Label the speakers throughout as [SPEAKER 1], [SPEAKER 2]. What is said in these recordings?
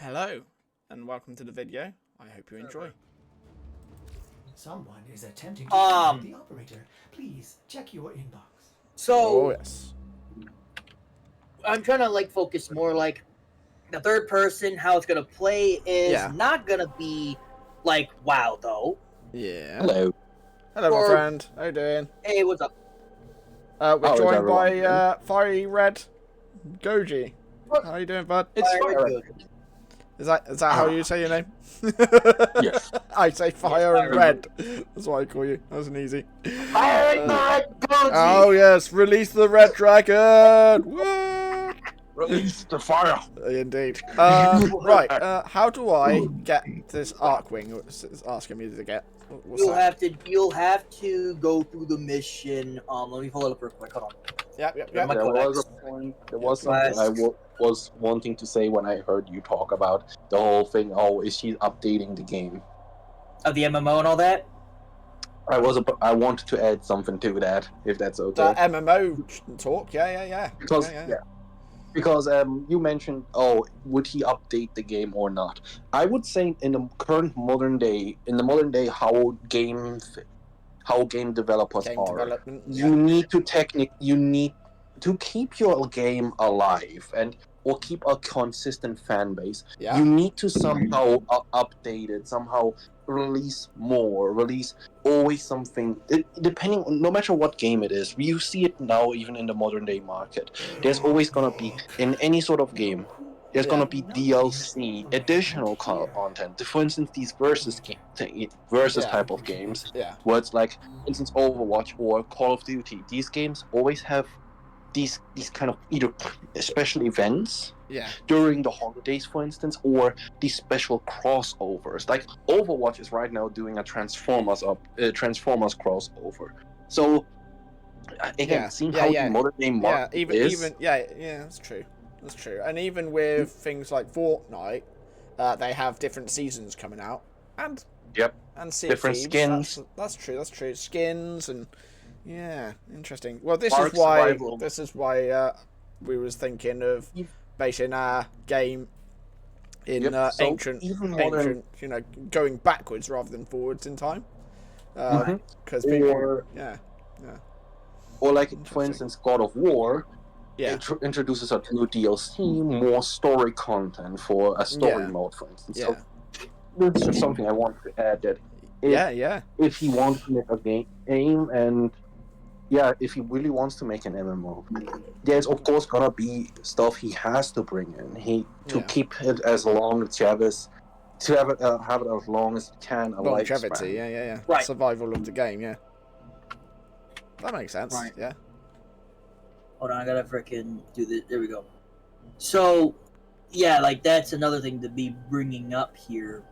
[SPEAKER 1] Hello, and welcome to the video. I hope you enjoy.
[SPEAKER 2] Someone is attempting to infiltrate the operator. Please check your inbox.
[SPEAKER 3] So,
[SPEAKER 1] Oh, yes.
[SPEAKER 3] I'm trying to focus more the third person. How it's gonna play is not gonna be WoW though.
[SPEAKER 1] Yeah.
[SPEAKER 4] Hello.
[SPEAKER 1] Hello, my friend. How you doing?
[SPEAKER 3] Hey, what's up?
[SPEAKER 1] We're joined by
[SPEAKER 4] doing?
[SPEAKER 1] Fiery Red Goji. How you doing, bud?
[SPEAKER 4] It's
[SPEAKER 3] Fire
[SPEAKER 4] fire.
[SPEAKER 3] Red.
[SPEAKER 1] Is that how you say your name?
[SPEAKER 4] Yes.
[SPEAKER 1] I say Fire and
[SPEAKER 3] Fire
[SPEAKER 1] Red. That's what I call you. That was an easy.
[SPEAKER 3] Fire Red
[SPEAKER 1] Oh yes, release the Red Dragon! Woo!
[SPEAKER 4] Release the fire.
[SPEAKER 1] Indeed. Right. How do I get this Arcwing? It's asking me to get. What's that?
[SPEAKER 3] You'll have to go through the mission. Let me pull it up real quick. Hold on.
[SPEAKER 1] Yep.
[SPEAKER 3] My
[SPEAKER 4] There
[SPEAKER 3] codex.
[SPEAKER 4] was a point. There was something I was wanting to say when I heard you talk about the whole thing. Oh, is she updating the game?
[SPEAKER 3] Of the MMO and all that.
[SPEAKER 4] I wanted to add something to that, if that's okay.
[SPEAKER 1] The MMO talk. Yeah.
[SPEAKER 4] Because you mentioned, oh, would he update the game or not? I would say in the current modern day, how game developers
[SPEAKER 1] Game
[SPEAKER 4] are,
[SPEAKER 1] development.
[SPEAKER 4] you need to keep your game alive or keep a consistent fan base.
[SPEAKER 1] Yeah.
[SPEAKER 4] You need to somehow update it, somehow release always something, depending on, no matter what game it is. You see it now even in the modern day market. There's always going to be, in any sort of game, there's going to be DLC, additional content. For instance, these versus type of games, where it's like, for instance, Overwatch or Call of Duty. These games always have these kind of either special events during the holidays, for instance, or these special crossovers. Like Overwatch is right now doing a Transformers crossover. So again, seeing how the modern day market is,
[SPEAKER 1] that's true. That's true. And even with things like Fortnite, they have different seasons coming out, and Sea of
[SPEAKER 4] different
[SPEAKER 1] Thieves,
[SPEAKER 4] skins.
[SPEAKER 1] That's true. Skins and. Yeah, interesting. Well, this
[SPEAKER 4] Ark
[SPEAKER 1] is why
[SPEAKER 4] survival.
[SPEAKER 1] we was thinking of basing our game in ancient, going backwards rather than forwards in time. Because people,
[SPEAKER 4] or like, for instance, God of War. Introduces a new DLC, more story content for a story mode, for instance. So this is just something I want to add. That if he wants to make a game and if he really wants to make an MMO, there's of course gonna be stuff he has to bring in. To keep it as long as have it as long as it can.
[SPEAKER 1] Longevity,
[SPEAKER 3] Right.
[SPEAKER 1] Survival of the game, That makes sense.
[SPEAKER 3] Right.
[SPEAKER 1] Yeah.
[SPEAKER 3] Hold on, I gotta freaking do this. There we go. So, that's another thing to be bringing up here.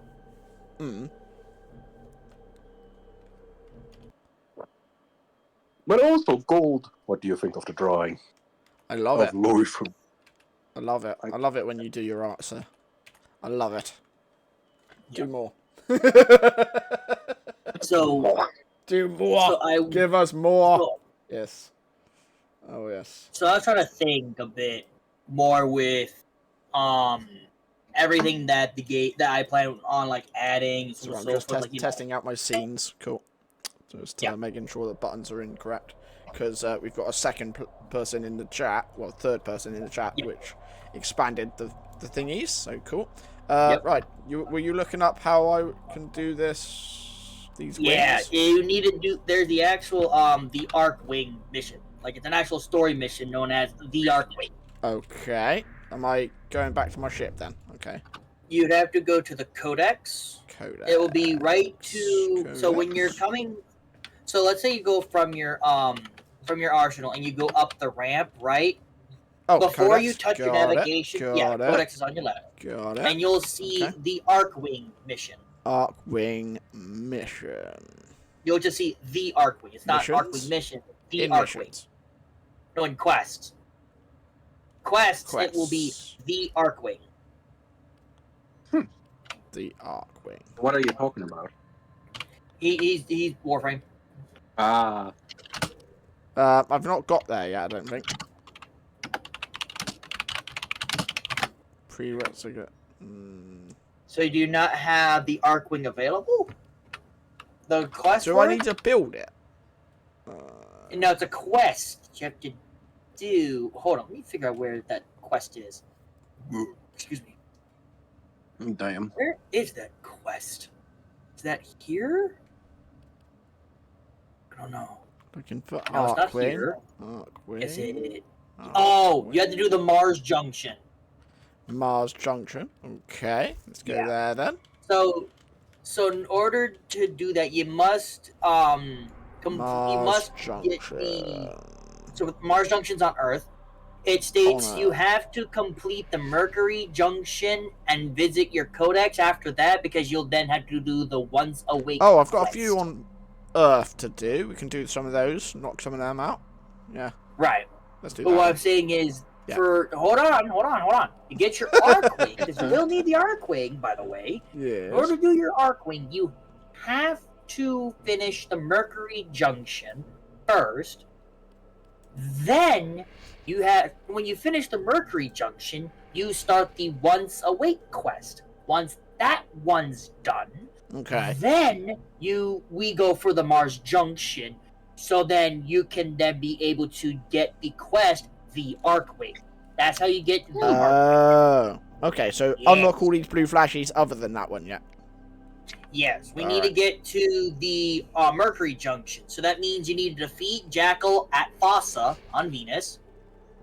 [SPEAKER 4] But also gold. What do you think of the drawing?
[SPEAKER 1] I love it.
[SPEAKER 4] Warframe.
[SPEAKER 1] I love it. I love it when you do your art, sir. I love it. Do more. Do more. Give us more. Yes. Oh yes.
[SPEAKER 3] So I was trying to think a bit more with everything that that I plan on adding.
[SPEAKER 1] So I'm just testing out my scenes. Cool. Just making sure the buttons are incorrect, because we've got a second person in the chat, third person in the chat, which expanded the thingies. So cool. Right, were you looking up how I can do this? These wings?
[SPEAKER 3] Yeah, you need to do. There's the actual the Arcwing mission. It's an actual story mission known as the Arcwing.
[SPEAKER 1] Okay. Am I going back to my ship then? Okay.
[SPEAKER 3] You'd have to go to the Codex. It will be right to.
[SPEAKER 1] Codex.
[SPEAKER 3] So when you're coming. So let's say you go from your arsenal and you go up the ramp, right?
[SPEAKER 1] Oh,
[SPEAKER 3] before
[SPEAKER 1] Codex.
[SPEAKER 3] you touch your navigation, Codex is on your left.
[SPEAKER 1] Got it.
[SPEAKER 3] And you'll see the Arcwing mission.
[SPEAKER 1] Arcwing mission.
[SPEAKER 3] You'll just see the Arcwing. It's not Arcwing mission. The Arcwing. No, in quests. Quests, it will be the Arcwing.
[SPEAKER 1] The Arcwing.
[SPEAKER 4] What are you talking about?
[SPEAKER 3] He's Warframe.
[SPEAKER 4] Ah.
[SPEAKER 1] I've not got there yet, I don't think. Prerequisite.
[SPEAKER 3] So do you not have the Arcwing available? The quest.
[SPEAKER 1] Do I need to build it?
[SPEAKER 3] No, it's a quest you have to do. Hold on, let me figure out where that quest is. Excuse me.
[SPEAKER 4] Damn.
[SPEAKER 3] Where is that quest? Is that here? I don't know.
[SPEAKER 1] Looking for
[SPEAKER 3] No, it's not
[SPEAKER 1] Arcwing.
[SPEAKER 3] here.
[SPEAKER 1] Arcwing.
[SPEAKER 3] Is it? Oh, you have to do the Mars Junction.
[SPEAKER 1] Mars Junction. Okay, let's go there then.
[SPEAKER 3] So in order to do that, you must
[SPEAKER 1] Mars Junction.
[SPEAKER 3] get the. So Mars Junction's on Earth. It states you have to complete the Mercury Junction and visit your codex after that, because you'll then have to do the Once Awake.
[SPEAKER 1] Oh, I've got
[SPEAKER 3] quest.
[SPEAKER 1] a few on Earth to do. We can do some of those, knock some of them out. Yeah.
[SPEAKER 3] Right.
[SPEAKER 1] Let's do
[SPEAKER 3] But
[SPEAKER 1] that.
[SPEAKER 3] what I'm saying is, hold on. You get your Arcwing, because you will need the Arcwing, by the way.
[SPEAKER 1] Yes.
[SPEAKER 3] In order to do your Arcwing, you have to finish the Mercury Junction first. Then when you finish the Mercury Junction, you start the Once Awake quest. Once that one's done,
[SPEAKER 1] Okay.
[SPEAKER 3] then we go for the Mars Junction. So then you can then be able to get the quest, the Arcwing. That's how you get the Arcwing.
[SPEAKER 1] Okay, so
[SPEAKER 3] Yes.
[SPEAKER 1] unlock all these blue flashes other than that one, yeah.
[SPEAKER 3] Yes, we need to get to the Mercury Junction. So that means you need to defeat Jackal at Fossa on Venus.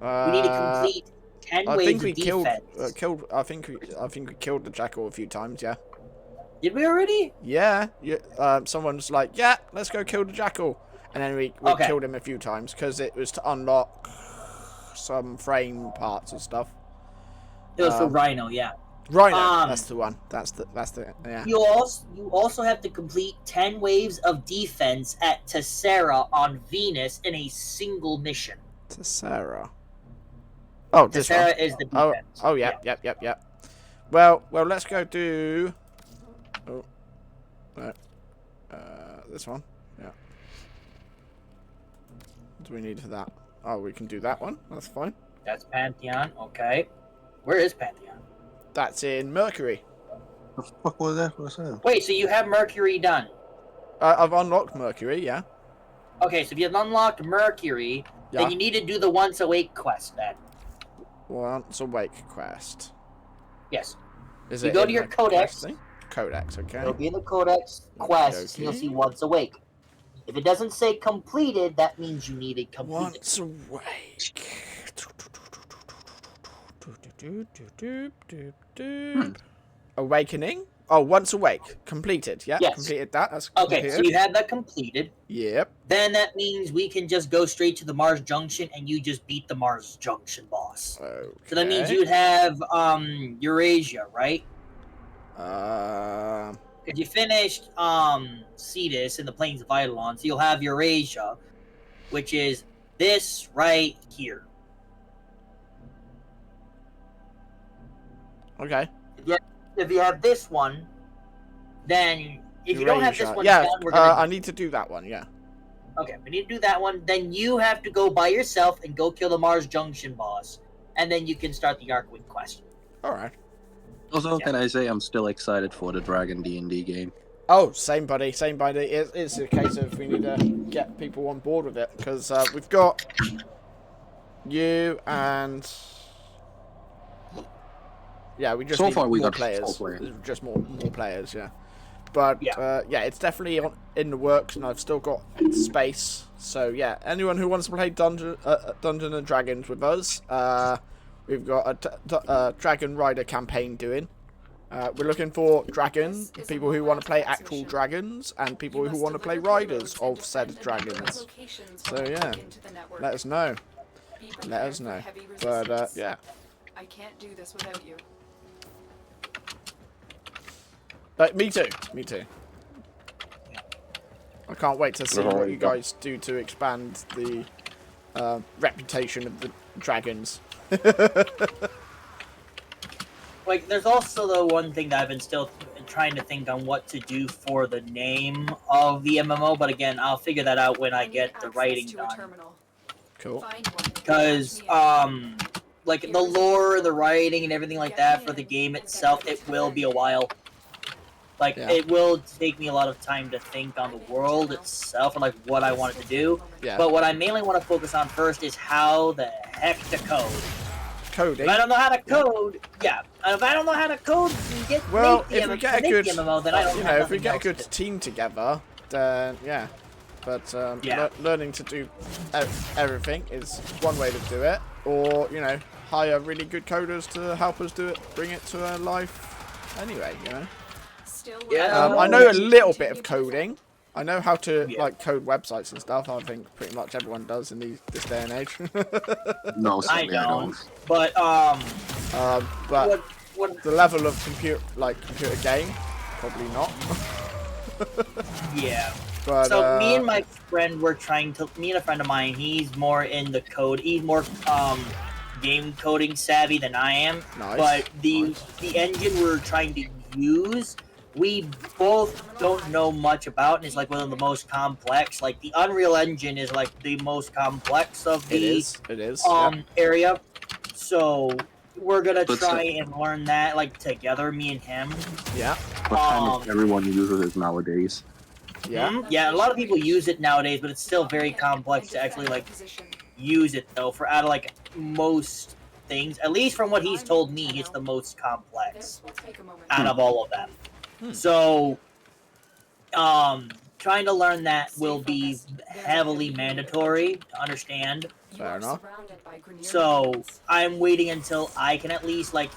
[SPEAKER 3] We need to complete 10
[SPEAKER 1] I
[SPEAKER 3] waves
[SPEAKER 1] think we
[SPEAKER 3] of defense.
[SPEAKER 1] I think we killed the jackal a few times, yeah.
[SPEAKER 3] Did we already?
[SPEAKER 1] Yeah. Someone's like, yeah, let's go kill the jackal. And then we killed him a few times because it was to unlock some frame parts and stuff.
[SPEAKER 3] It was for Rhino, yeah.
[SPEAKER 1] Rhino, that's the one. That's the yeah.
[SPEAKER 3] You also have to complete 10 waves of defense at Tessera on Venus in a single mission.
[SPEAKER 1] Tessera. Oh, this one.
[SPEAKER 3] Tessera is the defense.
[SPEAKER 1] Oh, yep. Well, let's go do. Oh, no. This one. Yeah. What do we need for that? Oh, we can do that one. That's fine.
[SPEAKER 3] That's Pantheon. Okay. Where is Pantheon?
[SPEAKER 1] That's in Mercury.
[SPEAKER 4] The fuck was that? What's that?
[SPEAKER 3] Wait, so you have Mercury done?
[SPEAKER 1] I've unlocked Mercury, yeah.
[SPEAKER 3] Okay, so if you've unlocked Mercury, then you need to do the Once Awake quest then.
[SPEAKER 1] Once Awake quest.
[SPEAKER 3] Yes.
[SPEAKER 1] Is
[SPEAKER 3] You
[SPEAKER 1] it
[SPEAKER 3] go
[SPEAKER 1] in
[SPEAKER 3] to your
[SPEAKER 1] the
[SPEAKER 3] codex.
[SPEAKER 1] quest thing? Codex, okay.
[SPEAKER 3] It'll be in the Codex quest, and you'll see Once Awake. If it doesn't say completed, that means you need it completed.
[SPEAKER 1] Once Awake. Awakening? Oh, Once Awake. Completed, yeah?
[SPEAKER 3] Yes.
[SPEAKER 1] Completed that. That's
[SPEAKER 3] Okay,
[SPEAKER 1] completed.
[SPEAKER 3] so you have that completed.
[SPEAKER 1] Yep.
[SPEAKER 3] Then that means we can just go straight to the Mars Junction, and you just beat the Mars Junction boss.
[SPEAKER 1] Okay.
[SPEAKER 3] So that means you would have Eurasia, right? If you finished Cetus in the Plains of Eidolon, so you'll have Eurasia, which is this right here.
[SPEAKER 1] Okay.
[SPEAKER 3] If you have this one, then if you don't have this one
[SPEAKER 1] yeah,
[SPEAKER 3] done, we're gonna.
[SPEAKER 1] I need to do that one, yeah.
[SPEAKER 3] Okay, we need to do that one. Then you have to go by yourself and go kill the Mars Junction boss, and then you can start the Arcwing quest.
[SPEAKER 1] Alright.
[SPEAKER 4] Also, can I say I'm still excited for the Dragon D&D game?
[SPEAKER 1] Oh, same buddy, same buddy. It's a case of we need to get people on board with it, because we've got you and... Yeah, we just
[SPEAKER 4] So
[SPEAKER 1] need
[SPEAKER 4] far we
[SPEAKER 1] more
[SPEAKER 4] got
[SPEAKER 1] players.
[SPEAKER 4] 4 players.
[SPEAKER 1] Just more players, yeah. But yeah, it's definitely in the works, and I've still got space. So yeah, anyone who wants to play Dungeons and Dragons with us, we've got a Dragon Rider campaign doing. We're looking for dragons, people who want to play actual dragons, and people who want to play riders of said dragons. So yeah, let us know. Let us know. But yeah.
[SPEAKER 5] I can't do this without you.
[SPEAKER 1] Me too. Me too. I can't wait to see what you guys do to expand the reputation of the dragons.
[SPEAKER 3] Like, there's also the one thing that I've been still trying to think on what to do for the name of the MMO, but again, I'll figure that out when I get the writing done.
[SPEAKER 1] Cool.
[SPEAKER 3] Because, like the lore, the writing, and everything like that for the game itself, it will be a while. Like
[SPEAKER 1] Yeah.
[SPEAKER 3] it will take me a lot of time to think on the world itself and like what I want it to do.
[SPEAKER 1] Yeah.
[SPEAKER 3] But what I mainly want to focus on first is how the heck to code.
[SPEAKER 1] Coding.
[SPEAKER 3] If I don't know how to code, yeah. And if I don't know how to code,
[SPEAKER 1] Well,
[SPEAKER 3] make the
[SPEAKER 1] if we get a good,
[SPEAKER 3] MMO, then I don't
[SPEAKER 1] you
[SPEAKER 3] have
[SPEAKER 1] know, if we
[SPEAKER 3] nothing
[SPEAKER 1] get a
[SPEAKER 3] else
[SPEAKER 1] good
[SPEAKER 3] to do.
[SPEAKER 1] team together, then yeah. But
[SPEAKER 3] Yeah.
[SPEAKER 1] learning to do everything is one way to do it, or you know, hire really good coders to help us do it, bring it to life. Anyway, you know.
[SPEAKER 5] Still
[SPEAKER 3] Yeah.
[SPEAKER 1] I know a little bit of coding. I know how to
[SPEAKER 3] Yeah.
[SPEAKER 1] like code websites and stuff. I think pretty much everyone does in this day and age.
[SPEAKER 4] No,
[SPEAKER 3] I
[SPEAKER 4] sadly, I
[SPEAKER 3] don't.
[SPEAKER 4] don't.
[SPEAKER 3] But
[SPEAKER 1] But
[SPEAKER 3] what
[SPEAKER 1] the level of computer game, probably not.
[SPEAKER 3] yeah.
[SPEAKER 1] But
[SPEAKER 3] So me and my friend were trying to. Me and a friend of mine. He's more in the code. He's more game coding savvy than I am.
[SPEAKER 1] Nice,
[SPEAKER 3] But
[SPEAKER 1] nice.
[SPEAKER 3] the engine we're trying to use, we both don't know much about, and it's like one of the most complex. Like the Unreal Engine is like the most complex of
[SPEAKER 1] It
[SPEAKER 3] the
[SPEAKER 1] is. Yeah.
[SPEAKER 3] area. So we're gonna
[SPEAKER 4] But
[SPEAKER 3] try and learn that like together, me and him.
[SPEAKER 1] Yeah.
[SPEAKER 4] What kind of everyone uses it nowadays?
[SPEAKER 1] Yeah.
[SPEAKER 3] Yeah, a lot of people use it nowadays, but it's still very complex to actually like use it though. For out of like most things, at least from what he's told me, it's the most complex
[SPEAKER 5] This will take a moment.
[SPEAKER 3] out of all of them.
[SPEAKER 1] Hmm.
[SPEAKER 3] So, trying to learn that will be heavily mandatory to understand.
[SPEAKER 5] You
[SPEAKER 1] Fair
[SPEAKER 5] are
[SPEAKER 1] enough.
[SPEAKER 5] surrounded by Grineer
[SPEAKER 3] So
[SPEAKER 5] minions.
[SPEAKER 3] I'm waiting until I can at least like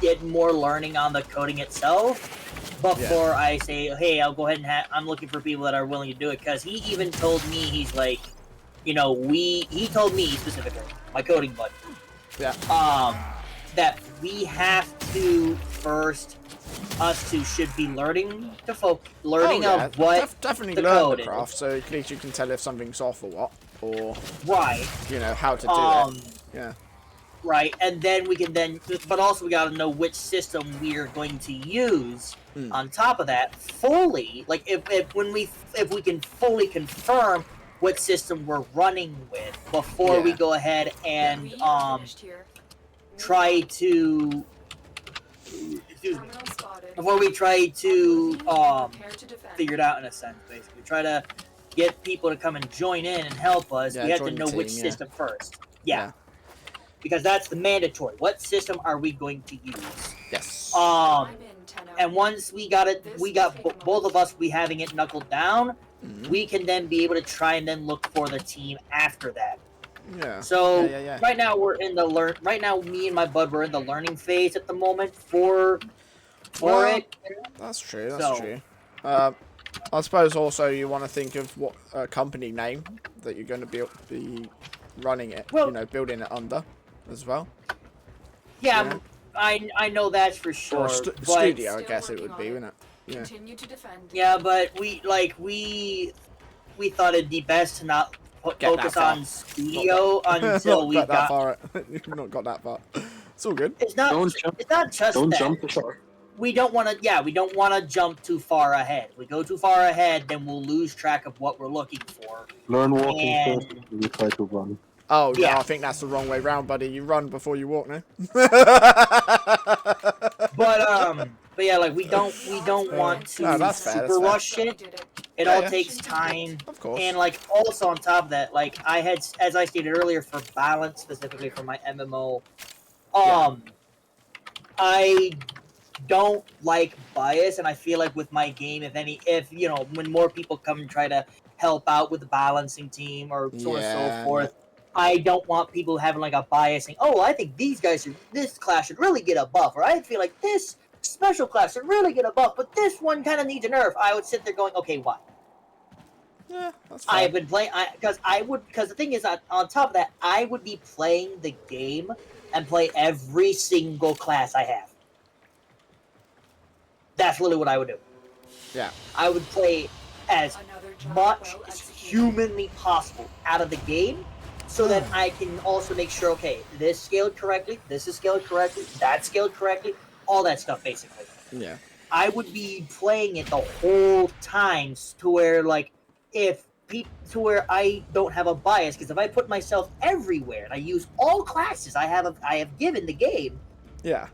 [SPEAKER 3] get more learning on the coding itself before I say, hey, I'll go ahead and I'm looking for people that are willing to do it. Because he even told me, he's like, he told me specifically, my coding bud,
[SPEAKER 1] Yeah.
[SPEAKER 3] that we have to first, us two should be learning of what
[SPEAKER 1] definitely
[SPEAKER 3] the
[SPEAKER 1] learn
[SPEAKER 3] code
[SPEAKER 1] the
[SPEAKER 3] is.
[SPEAKER 1] craft, so at least you can tell if something's off or what, or
[SPEAKER 3] right,
[SPEAKER 1] you know how to do it. Yeah.
[SPEAKER 3] right, and then we can but also we got to know which system we are going to use.
[SPEAKER 1] Hmm.
[SPEAKER 3] On top of that, fully, like if we can fully confirm what system we're running with before we
[SPEAKER 1] Yeah.
[SPEAKER 3] go ahead and
[SPEAKER 5] We are finished here.
[SPEAKER 3] try to excuse me,
[SPEAKER 5] Terminal spotted.
[SPEAKER 3] before we try to
[SPEAKER 5] Prepare to defend.
[SPEAKER 3] figure it out in a sense, basically try to get people to come and join in and help us.
[SPEAKER 1] Yeah,
[SPEAKER 3] We have to
[SPEAKER 1] join the
[SPEAKER 3] know which
[SPEAKER 1] team, yeah.
[SPEAKER 3] system first. Yeah. Because that's the mandatory. What system are we going to use?
[SPEAKER 1] Yes.
[SPEAKER 5] I'm in 10
[SPEAKER 3] And once we got it, both of us, we having it knuckled down,
[SPEAKER 1] Mhm.
[SPEAKER 3] we can then be able to try and then look for the team after that.
[SPEAKER 1] Yeah.
[SPEAKER 3] So
[SPEAKER 1] Yeah.
[SPEAKER 3] right now we're in the right now me and my bud we're in the learning phase at the moment for
[SPEAKER 1] Well,
[SPEAKER 3] it.
[SPEAKER 1] That's true. That's
[SPEAKER 3] So-
[SPEAKER 1] true. I suppose also you want to think of what company name that you're going to be running it.
[SPEAKER 3] Well-
[SPEAKER 1] you know, building it under as well.
[SPEAKER 3] Yeah,
[SPEAKER 1] Yeah.
[SPEAKER 3] I know that's for sure.
[SPEAKER 1] Or a
[SPEAKER 3] but,
[SPEAKER 1] studio, I
[SPEAKER 5] Still
[SPEAKER 1] guess it
[SPEAKER 5] working
[SPEAKER 1] would be,
[SPEAKER 5] on it.
[SPEAKER 1] wouldn't it? Yeah.
[SPEAKER 5] Continue to defend.
[SPEAKER 3] Yeah, but we thought it'd be best to not
[SPEAKER 1] Get
[SPEAKER 3] focus
[SPEAKER 1] that far.
[SPEAKER 3] on studio until
[SPEAKER 1] Not
[SPEAKER 3] we
[SPEAKER 1] got that
[SPEAKER 3] got.
[SPEAKER 1] far. You've not got that far. It's all good.
[SPEAKER 3] It's not.
[SPEAKER 4] Don't jump.
[SPEAKER 3] It's not just
[SPEAKER 4] Don't
[SPEAKER 3] that.
[SPEAKER 4] jump the shark.
[SPEAKER 3] We don't want to. Yeah, we don't want to jump too far ahead. We go too far ahead, then we'll lose track of what we're looking for.
[SPEAKER 4] Learn walking
[SPEAKER 3] And-
[SPEAKER 4] first before you try to run.
[SPEAKER 1] Oh no,
[SPEAKER 3] Yeah.
[SPEAKER 1] I think that's the wrong way round, buddy. You run before you walk, no?
[SPEAKER 3] But yeah, like we don't want to
[SPEAKER 1] No, that's fair,
[SPEAKER 3] super
[SPEAKER 1] that's fair.
[SPEAKER 3] rush it.
[SPEAKER 5] Did it.
[SPEAKER 3] It
[SPEAKER 1] Yeah,
[SPEAKER 3] all
[SPEAKER 1] yeah.
[SPEAKER 3] takes time.
[SPEAKER 1] Of course.
[SPEAKER 3] And like also on top of that, like I had, as I stated earlier, for balance specifically for my MMO, I don't like bias, and I feel like with my game, if when more people come and try to help out with the balancing team or so on and
[SPEAKER 1] Yeah,
[SPEAKER 3] so forth, I don't want people having like a bias saying, oh, I think this class should really get a buff, or I feel like this special class should really get a buff, but this one kind of needs a nerf. I would sit there going, okay, why?
[SPEAKER 1] Yeah, that's fair.
[SPEAKER 3] I've been playing because the thing is, on top of that, I would be playing the game and play every single class I have. That's literally what I would do.
[SPEAKER 1] Yeah.
[SPEAKER 3] I would play as
[SPEAKER 5] Another job
[SPEAKER 3] much
[SPEAKER 5] well
[SPEAKER 3] as
[SPEAKER 5] executed.
[SPEAKER 3] humanly possible out of the game, so that I can also make sure, okay, this scaled correctly, this is scaled correctly, that's scaled correctly, all that stuff basically.
[SPEAKER 1] Yeah.
[SPEAKER 3] I would be playing it the whole time to where, like, if to where I don't have a bias, because if I put myself everywhere and I use all classes I have given the game,
[SPEAKER 1] Yeah.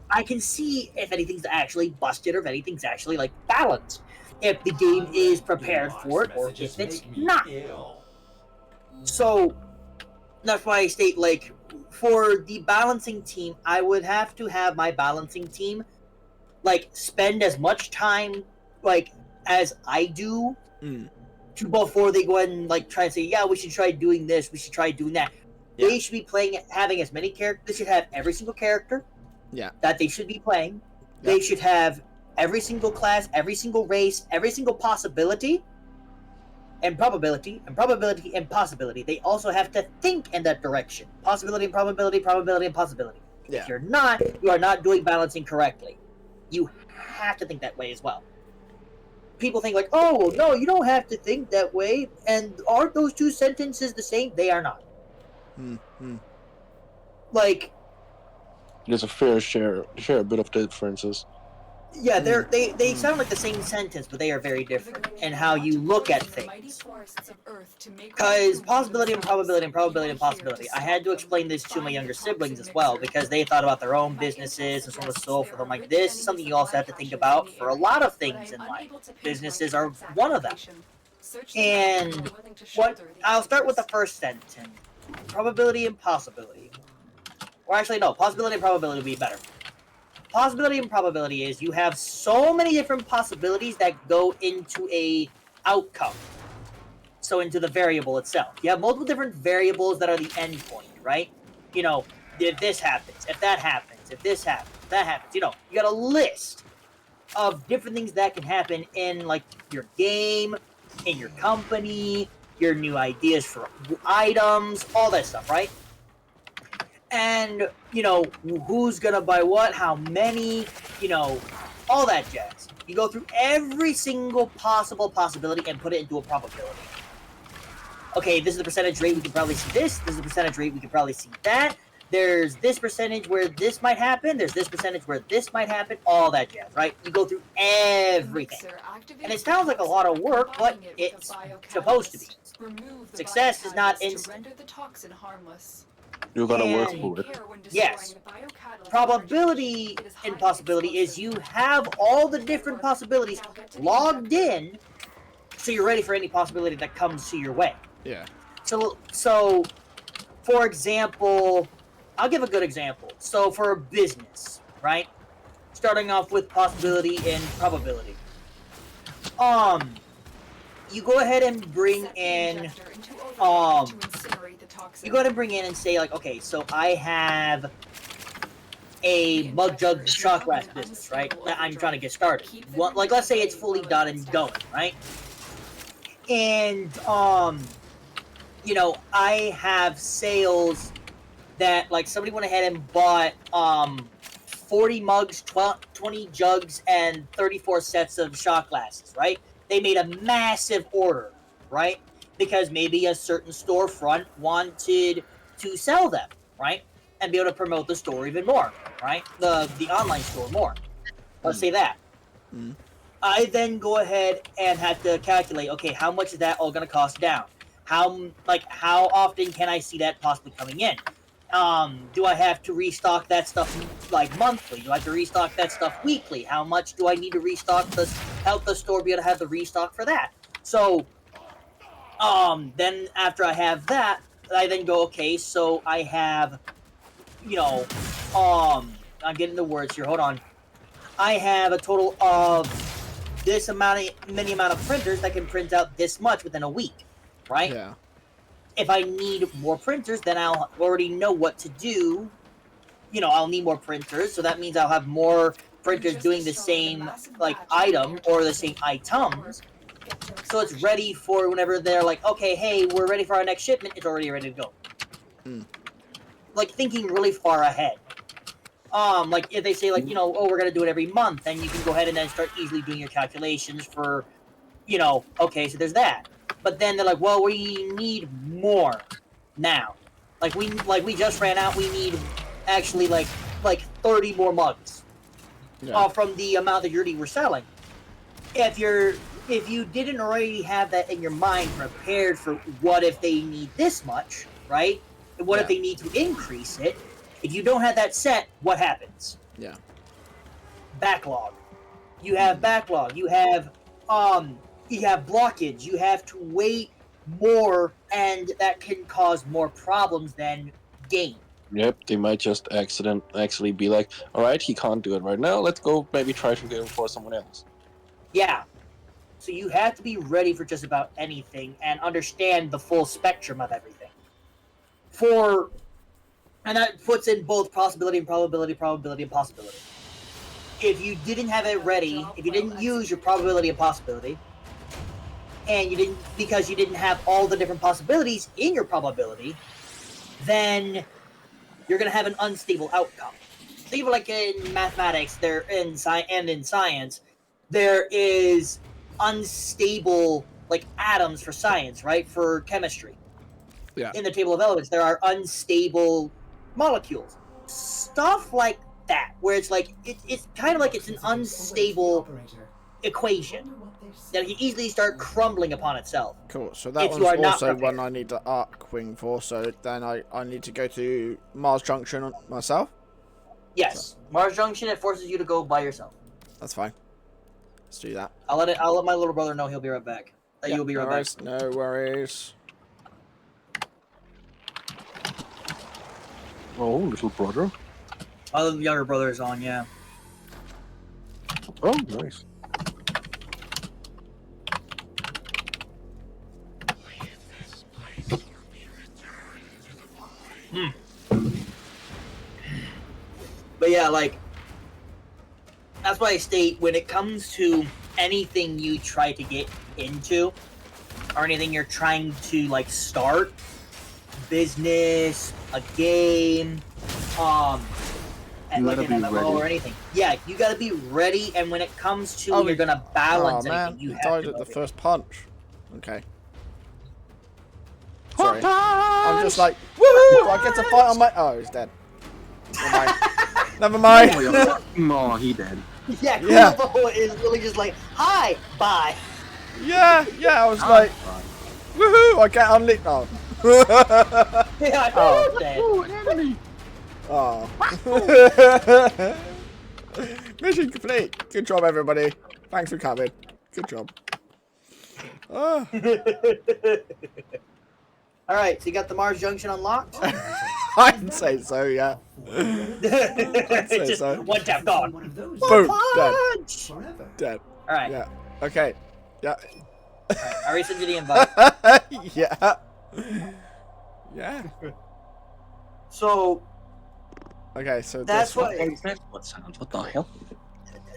[SPEAKER 3] I can see if anything's actually busted or if anything's actually like balanced, if the game is prepared for it or if it's not. So that's why I state, like, for the balancing team, I would have to have my balancing team like spend as much time like as I do to before they go ahead and like try and say, yeah, we should try doing this, we should try doing that.
[SPEAKER 1] Yeah.
[SPEAKER 3] They should be playing, having as many characters. They should have every single character that they should be playing.
[SPEAKER 1] Yeah.
[SPEAKER 3] They should have every single class, every single race, every single possibility and probability, and probability and possibility. They also have to think in that direction. Possibility and probability, probability and possibility.
[SPEAKER 1] Yeah.
[SPEAKER 3] If you're not, you are not doing balancing correctly. You have to think that way as well. People think like, oh, well, no, you don't have to think that way. And aren't those two sentences the same? They are not. Like,
[SPEAKER 4] There's a fair share a bit of differences.
[SPEAKER 3] yeah, they sound like the same sentence, but they are very different in how you look at things. Because possibility and probability and probability and possibility. I had to explain this to my younger siblings as well, because they thought about their own businesses and so on and so forth. I'm like, this is something you also have to think about for a lot of things in life. Businesses are one of them. And I'll start with the first sentence. Probability and possibility. Or actually, no, possibility and probability would be better. Possibility and probability is you have so many different possibilities that go into a outcome. So into the variable itself. You have multiple different variables that are the endpoint, right? You know, if this happens, if that happens, if this happens, if that happens. You know, you got a list of different things that can happen in like your game, in your company, your new ideas for items, all that stuff, right? And, you know, who's gonna buy what, how many, you know, all that jazz. You go through every single possible possibility and put it into a probability. Okay, this is the percentage rate we could probably see this is the percentage rate we could probably see that. There's this percentage where this might happen, there's this percentage where this might happen, all that jazz, right? You go through everything. And it sounds like a lot of work, but it's supposed to be. Success is not instant.
[SPEAKER 4] You gotta work for it.
[SPEAKER 3] Yes. Probability and possibility is you have all the different possibilities logged in, so you're ready for any possibility that comes to your way.
[SPEAKER 1] Yeah.
[SPEAKER 3] So, for example, I'll give a good example. So for a business, right? Starting off with possibility and probability. You go ahead and bring in, you go ahead and bring in and say like, okay, so I have a mug jug shot glass business, right? I'm trying to get started. Well, like, let's say it's fully done and going, right? And, you know, I have sales that, like, somebody went ahead and bought, 40 mugs, 20 jugs, and 34 sets of shot glasses, right? They made a massive order, right? Because maybe a certain storefront wanted to sell them, right? And be able to promote the store even more, right? The online store more. Let's say that. I then go ahead and have to calculate, okay, how much is that all going to cost down? How often can I see that possibly coming in? Do I have to restock that stuff like monthly? Do I have to restock that stuff weekly? How much do I need to restock help the store be able to have the restock for that? So, then after I have that, I then go, okay, so I have, you know, I'm getting the words here, hold on. I have a total of this many amount of printers that can print out this much within a week, right?
[SPEAKER 1] Yeah.
[SPEAKER 3] If I need more printers, then I'll already know what to do. You know, I'll need more printers, so that means I'll have more printers doing the same, like, item or the same items. So it's ready for whenever they're like, okay, hey, we're ready for our next shipment, it's already ready to go. Like, thinking really far ahead. Like, if they say, like, you know, oh, we're gonna do it every month, then you can go ahead and then start easily doing your calculations for, you know, okay, so there's that. But then they're like, well, we need more now. Like we just ran out. We need actually like 30 more mugs from the amount that you already were selling. If you're if you didn't already have that in your mind prepared for what if they need this much, right? And what if they need to increase it? If you don't have that set, what happens?
[SPEAKER 1] Yeah.
[SPEAKER 3] Backlog. You have backlog. You have blockage. You have to wait more, and that can cause more problems than gain.
[SPEAKER 4] Yep, they might just actually be like, all right, he can't do it right now. Let's go maybe try to go for someone else.
[SPEAKER 3] Yeah. So you have to be ready for just about anything and understand the full spectrum of everything. And that puts in both possibility and probability and possibility. If you didn't have it ready, if you didn't use your probability and possibility, and you didn't because you didn't have all the different possibilities in your probability, then you're gonna have an unstable outcome. So even like in mathematics, in science, there is unstable like atoms for science, right? For chemistry.
[SPEAKER 1] Yeah.
[SPEAKER 3] In the table of elements, there are unstable molecules. Stuff like that, where it's like it's kind of like it's an unstable equation that can easily start crumbling upon itself.
[SPEAKER 1] Cool. So that
[SPEAKER 3] If
[SPEAKER 1] one's
[SPEAKER 3] you are not
[SPEAKER 1] also
[SPEAKER 3] prepared.
[SPEAKER 1] one I need to arc wing for. So then I need to go to Mars Junction myself.
[SPEAKER 3] Yes, Mars Junction. It forces you to go by yourself.
[SPEAKER 1] That's fine. Let's do that.
[SPEAKER 3] I'll let my little brother know he'll be right back. That
[SPEAKER 1] Yeah,
[SPEAKER 3] you'll be
[SPEAKER 1] no
[SPEAKER 3] right
[SPEAKER 1] worries.
[SPEAKER 3] back.
[SPEAKER 1] No worries.
[SPEAKER 4] Oh, little brother.
[SPEAKER 3] My little younger brother is on. Yeah.
[SPEAKER 4] Oh, nice.
[SPEAKER 3] But yeah, like that's why I state when it comes to anything you try to get into or anything you're trying to like start, business, a game,
[SPEAKER 4] You
[SPEAKER 3] like
[SPEAKER 4] gotta
[SPEAKER 3] an
[SPEAKER 4] be
[SPEAKER 3] MMO
[SPEAKER 4] ready.
[SPEAKER 3] or anything. Yeah, you gotta be ready, and when it comes to
[SPEAKER 1] Oh,
[SPEAKER 3] you're gonna balance
[SPEAKER 1] Oh man,
[SPEAKER 3] anything, you
[SPEAKER 1] he
[SPEAKER 3] have
[SPEAKER 1] died
[SPEAKER 3] to
[SPEAKER 1] at
[SPEAKER 3] know
[SPEAKER 1] the
[SPEAKER 3] it.
[SPEAKER 1] first punch. Okay. Sorry. I'm just like, woohoo! I get to fight on my. Oh, he's dead. Never mind. Never mind.
[SPEAKER 4] No, he did.
[SPEAKER 3] Yeah,
[SPEAKER 1] Yeah.
[SPEAKER 3] Kubo is really just like, hi, bye.
[SPEAKER 1] Yeah, I was like, woohoo! I get unleashed. Oh.
[SPEAKER 3] Yeah,
[SPEAKER 1] Oh.
[SPEAKER 3] dead.
[SPEAKER 4] Oh, an enemy.
[SPEAKER 1] Oh. Mission complete. Good job, everybody. Thanks for coming. Good job. Oh.
[SPEAKER 3] All right, so you got the Mars Junction unlocked.
[SPEAKER 1] I'd say so, yeah. I'd say
[SPEAKER 3] Just
[SPEAKER 1] so.
[SPEAKER 3] one tap gone.
[SPEAKER 2] One of those
[SPEAKER 1] Boom. Dead.
[SPEAKER 3] Punch.
[SPEAKER 2] forever.
[SPEAKER 1] Dead.
[SPEAKER 3] All right.
[SPEAKER 1] Yeah. Okay. Yeah.
[SPEAKER 3] All right. I resend you the invite.
[SPEAKER 1] Yeah. Yeah.
[SPEAKER 3] So
[SPEAKER 1] Okay, so
[SPEAKER 3] that's
[SPEAKER 1] this one.
[SPEAKER 3] why.
[SPEAKER 4] What sound? What the hell?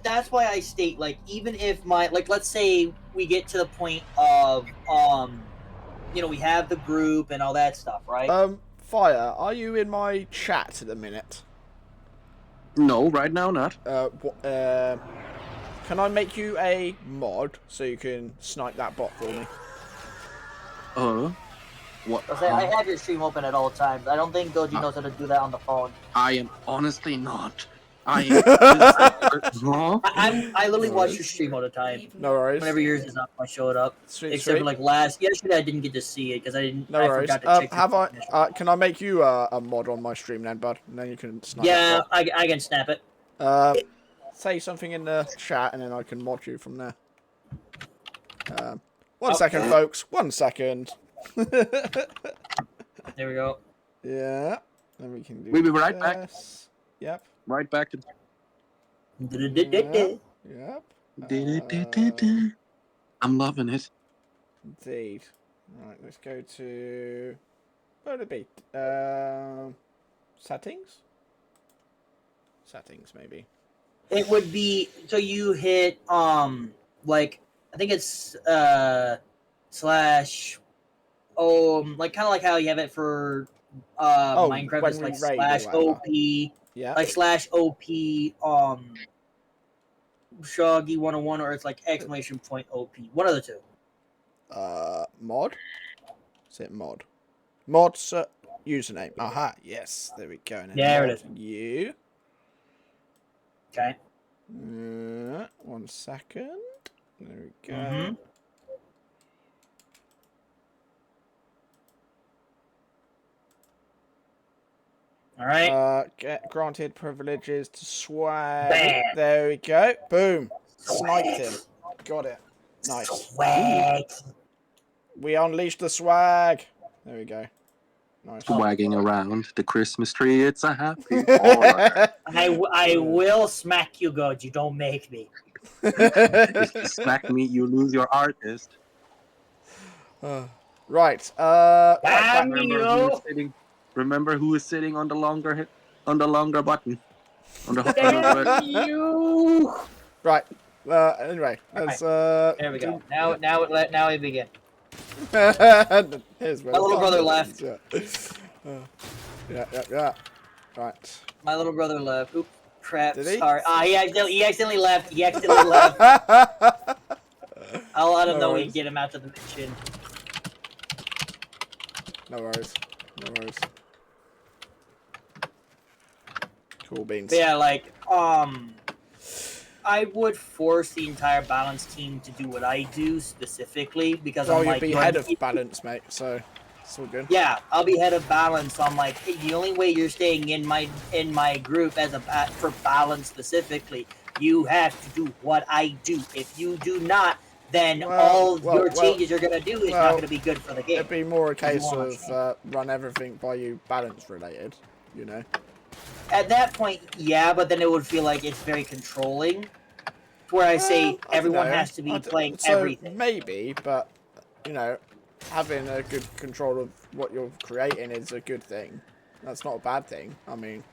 [SPEAKER 3] That's why I state like even if let's say we get to the point of we have the group and all that stuff, right?
[SPEAKER 1] Fire, are you in my chat at the minute?
[SPEAKER 4] No, right now not.
[SPEAKER 1] Can I make you a mod so you can snipe that bot for me?
[SPEAKER 4] What?
[SPEAKER 3] I say, I have your stream open at all times. I don't think Goji knows how to do that on the phone.
[SPEAKER 4] I am honestly not. I
[SPEAKER 3] I literally watch your stream all the time.
[SPEAKER 1] No worries.
[SPEAKER 3] Whenever yours is up, I show it up.
[SPEAKER 1] Sweet,
[SPEAKER 3] Except
[SPEAKER 1] sweet.
[SPEAKER 3] for like yesterday, I didn't get to see it because I
[SPEAKER 1] No worries.
[SPEAKER 3] forgot to check.
[SPEAKER 1] Have I? Can I make you a mod on my stream then, bud? And then you can snipe
[SPEAKER 3] Yeah,
[SPEAKER 1] that
[SPEAKER 3] I can snap it.
[SPEAKER 1] bot. Say something in the chat, and then I can mod you from there. One second, folks. 1 second.
[SPEAKER 3] There we go.
[SPEAKER 1] Yeah. Then we can do.
[SPEAKER 4] We'll be right back.
[SPEAKER 1] this. Yep.
[SPEAKER 4] Right back to.
[SPEAKER 1] Yep.
[SPEAKER 4] I'm loving it.
[SPEAKER 1] Indeed. Right, let's go to. Where would it be? Settings? Settings, maybe.
[SPEAKER 3] It would be so you hit like I think it's slash like kind of like how you have it for Minecraft.
[SPEAKER 1] when
[SPEAKER 3] It's
[SPEAKER 1] we
[SPEAKER 3] like
[SPEAKER 1] raid or
[SPEAKER 3] slash
[SPEAKER 1] whatever.
[SPEAKER 3] OP
[SPEAKER 1] Yeah.
[SPEAKER 3] like slash OP Shoggy 101 or it's like exclamation point OP. One of the two.
[SPEAKER 1] Mod? Is it mod? Mod username. Aha, yes. There we go. And then
[SPEAKER 3] There it
[SPEAKER 1] mod
[SPEAKER 3] is.
[SPEAKER 1] You.
[SPEAKER 3] Okay.
[SPEAKER 1] 1 second. There we go.
[SPEAKER 3] Mhm. All right.
[SPEAKER 1] Get granted privileges to swag.
[SPEAKER 3] Bam.
[SPEAKER 1] There we go. Boom. Sniped him. Got it. Nice.
[SPEAKER 3] Swag.
[SPEAKER 1] We unleashed the swag. There we go. Nice.
[SPEAKER 4] Swagging around the Christmas tree. It's a happy corner.
[SPEAKER 3] I will smack you good. You don't make me.
[SPEAKER 4] If you smack me, you lose your artist.
[SPEAKER 1] Right.
[SPEAKER 3] Damn
[SPEAKER 4] Remember who is sitting on the longer button. On the
[SPEAKER 3] Damn
[SPEAKER 4] button.
[SPEAKER 3] you!
[SPEAKER 1] Right. Anyway, let's
[SPEAKER 3] There we go. Now we begin.
[SPEAKER 1] Here's where
[SPEAKER 3] My
[SPEAKER 1] the
[SPEAKER 3] little
[SPEAKER 1] fun
[SPEAKER 3] brother
[SPEAKER 1] begins,
[SPEAKER 3] left.
[SPEAKER 1] Yeah. Right.
[SPEAKER 3] My little brother left. Oop, crap.
[SPEAKER 1] Did he?
[SPEAKER 3] Sorry. He accidentally left. He accidentally left. I'll let him
[SPEAKER 1] No
[SPEAKER 3] know when
[SPEAKER 1] worries.
[SPEAKER 3] you get him out to the mission.
[SPEAKER 1] No worries. No worries. Cool beans.
[SPEAKER 3] But yeah, like, I would force the entire balance team to do what I do specifically because
[SPEAKER 1] Oh,
[SPEAKER 3] I'm
[SPEAKER 1] you'd
[SPEAKER 3] like,
[SPEAKER 1] be head of balance, mate. So it's all good.
[SPEAKER 3] yeah, I'll be head of balance. So I'm like, hey, the only way you're staying in my group as for balance specifically, you have to do what I do. If you do not, then all your changes you're gonna do is not gonna be good for the game.
[SPEAKER 1] It'd be more a case
[SPEAKER 3] won't
[SPEAKER 1] of
[SPEAKER 3] understand.
[SPEAKER 1] run everything by you balance related, you know.
[SPEAKER 3] At that point, yeah, but then it would feel like it's very controlling. Where I say
[SPEAKER 1] Well, I don't
[SPEAKER 3] everyone
[SPEAKER 1] know.
[SPEAKER 3] has to be playing
[SPEAKER 1] So
[SPEAKER 3] everything.
[SPEAKER 1] maybe, but you know, having a good control of what you're creating is a good thing. That's not a bad thing. I mean,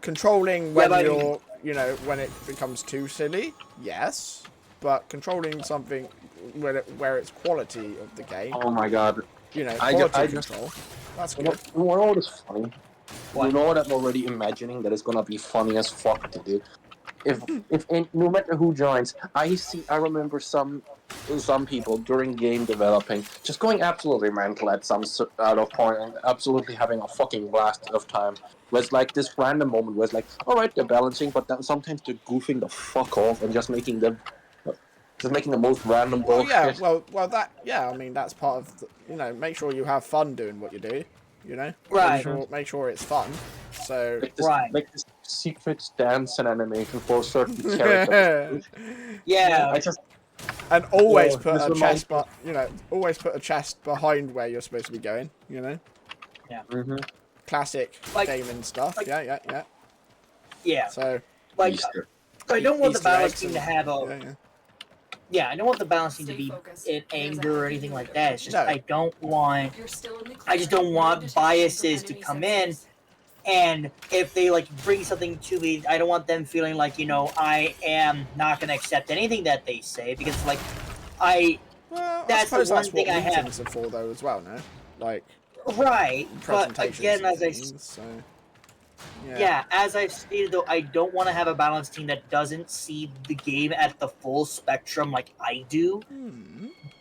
[SPEAKER 1] controlling when
[SPEAKER 3] but I mean-
[SPEAKER 1] you're, you know, when it becomes too silly, yes. But controlling something where it's quality of the game,
[SPEAKER 4] Oh my god.
[SPEAKER 1] you know,
[SPEAKER 4] I
[SPEAKER 1] quality
[SPEAKER 4] just-
[SPEAKER 1] control. That's
[SPEAKER 4] You know,
[SPEAKER 1] good.
[SPEAKER 4] you know what is funny?
[SPEAKER 3] What?
[SPEAKER 4] You know what I'm already imagining that is gonna be funny as fuck to do. No matter who joins, I remember some people during game developing just going absolutely mental at some out of point and absolutely having a fucking blast of time. Was like this random moment was like, all right, they're balancing, but then sometimes they're goofing the fuck off and just making the most random
[SPEAKER 1] Well,
[SPEAKER 4] bullshit.
[SPEAKER 1] yeah, well, I mean, that's part of, you know, make sure you have fun doing what you do, you know?
[SPEAKER 3] Right.
[SPEAKER 1] Make sure it's fun. So,
[SPEAKER 4] Like this secret dance and animation for certain characters.
[SPEAKER 3] Yeah,
[SPEAKER 4] I just
[SPEAKER 1] and always
[SPEAKER 4] Oh,
[SPEAKER 1] put
[SPEAKER 4] this
[SPEAKER 1] a
[SPEAKER 4] reminds
[SPEAKER 1] chest, always put a chest behind where you're supposed to be going, you know? Classic
[SPEAKER 3] Like-
[SPEAKER 1] gaming stuff.
[SPEAKER 3] like-
[SPEAKER 1] Yeah. So,
[SPEAKER 3] like
[SPEAKER 4] Easter.
[SPEAKER 3] I don't want the
[SPEAKER 1] Easter
[SPEAKER 3] balance
[SPEAKER 1] eggs
[SPEAKER 3] team to
[SPEAKER 1] and-
[SPEAKER 3] have a
[SPEAKER 1] yeah.
[SPEAKER 3] yeah. I don't want the balance team to
[SPEAKER 5] Stay
[SPEAKER 3] be
[SPEAKER 5] focused.
[SPEAKER 3] in
[SPEAKER 5] There's a
[SPEAKER 3] anger or
[SPEAKER 5] heavy
[SPEAKER 3] anything like
[SPEAKER 5] hitter.
[SPEAKER 3] that. It's just
[SPEAKER 1] No.
[SPEAKER 3] I don't want.
[SPEAKER 5] You're still in the
[SPEAKER 3] I just
[SPEAKER 5] clear.
[SPEAKER 3] don't
[SPEAKER 5] No
[SPEAKER 3] want
[SPEAKER 5] detection from
[SPEAKER 3] biases to
[SPEAKER 5] enemy
[SPEAKER 3] come in.
[SPEAKER 5] sensors.
[SPEAKER 3] And if they like bring something to me, I don't want them feeling like, you know, I am not going to accept anything that they say because like I
[SPEAKER 1] Well,
[SPEAKER 3] That's
[SPEAKER 1] I
[SPEAKER 3] the
[SPEAKER 1] suppose
[SPEAKER 3] one
[SPEAKER 1] that's what
[SPEAKER 3] thing I have.
[SPEAKER 1] meetings are for, though, as well, no? Like,
[SPEAKER 3] right, but
[SPEAKER 1] presentations
[SPEAKER 3] again,
[SPEAKER 1] and
[SPEAKER 3] as I
[SPEAKER 1] things, so...
[SPEAKER 3] yeah, as I've stated though, I don't want to have a balance team that doesn't see the game at the full spectrum like I do.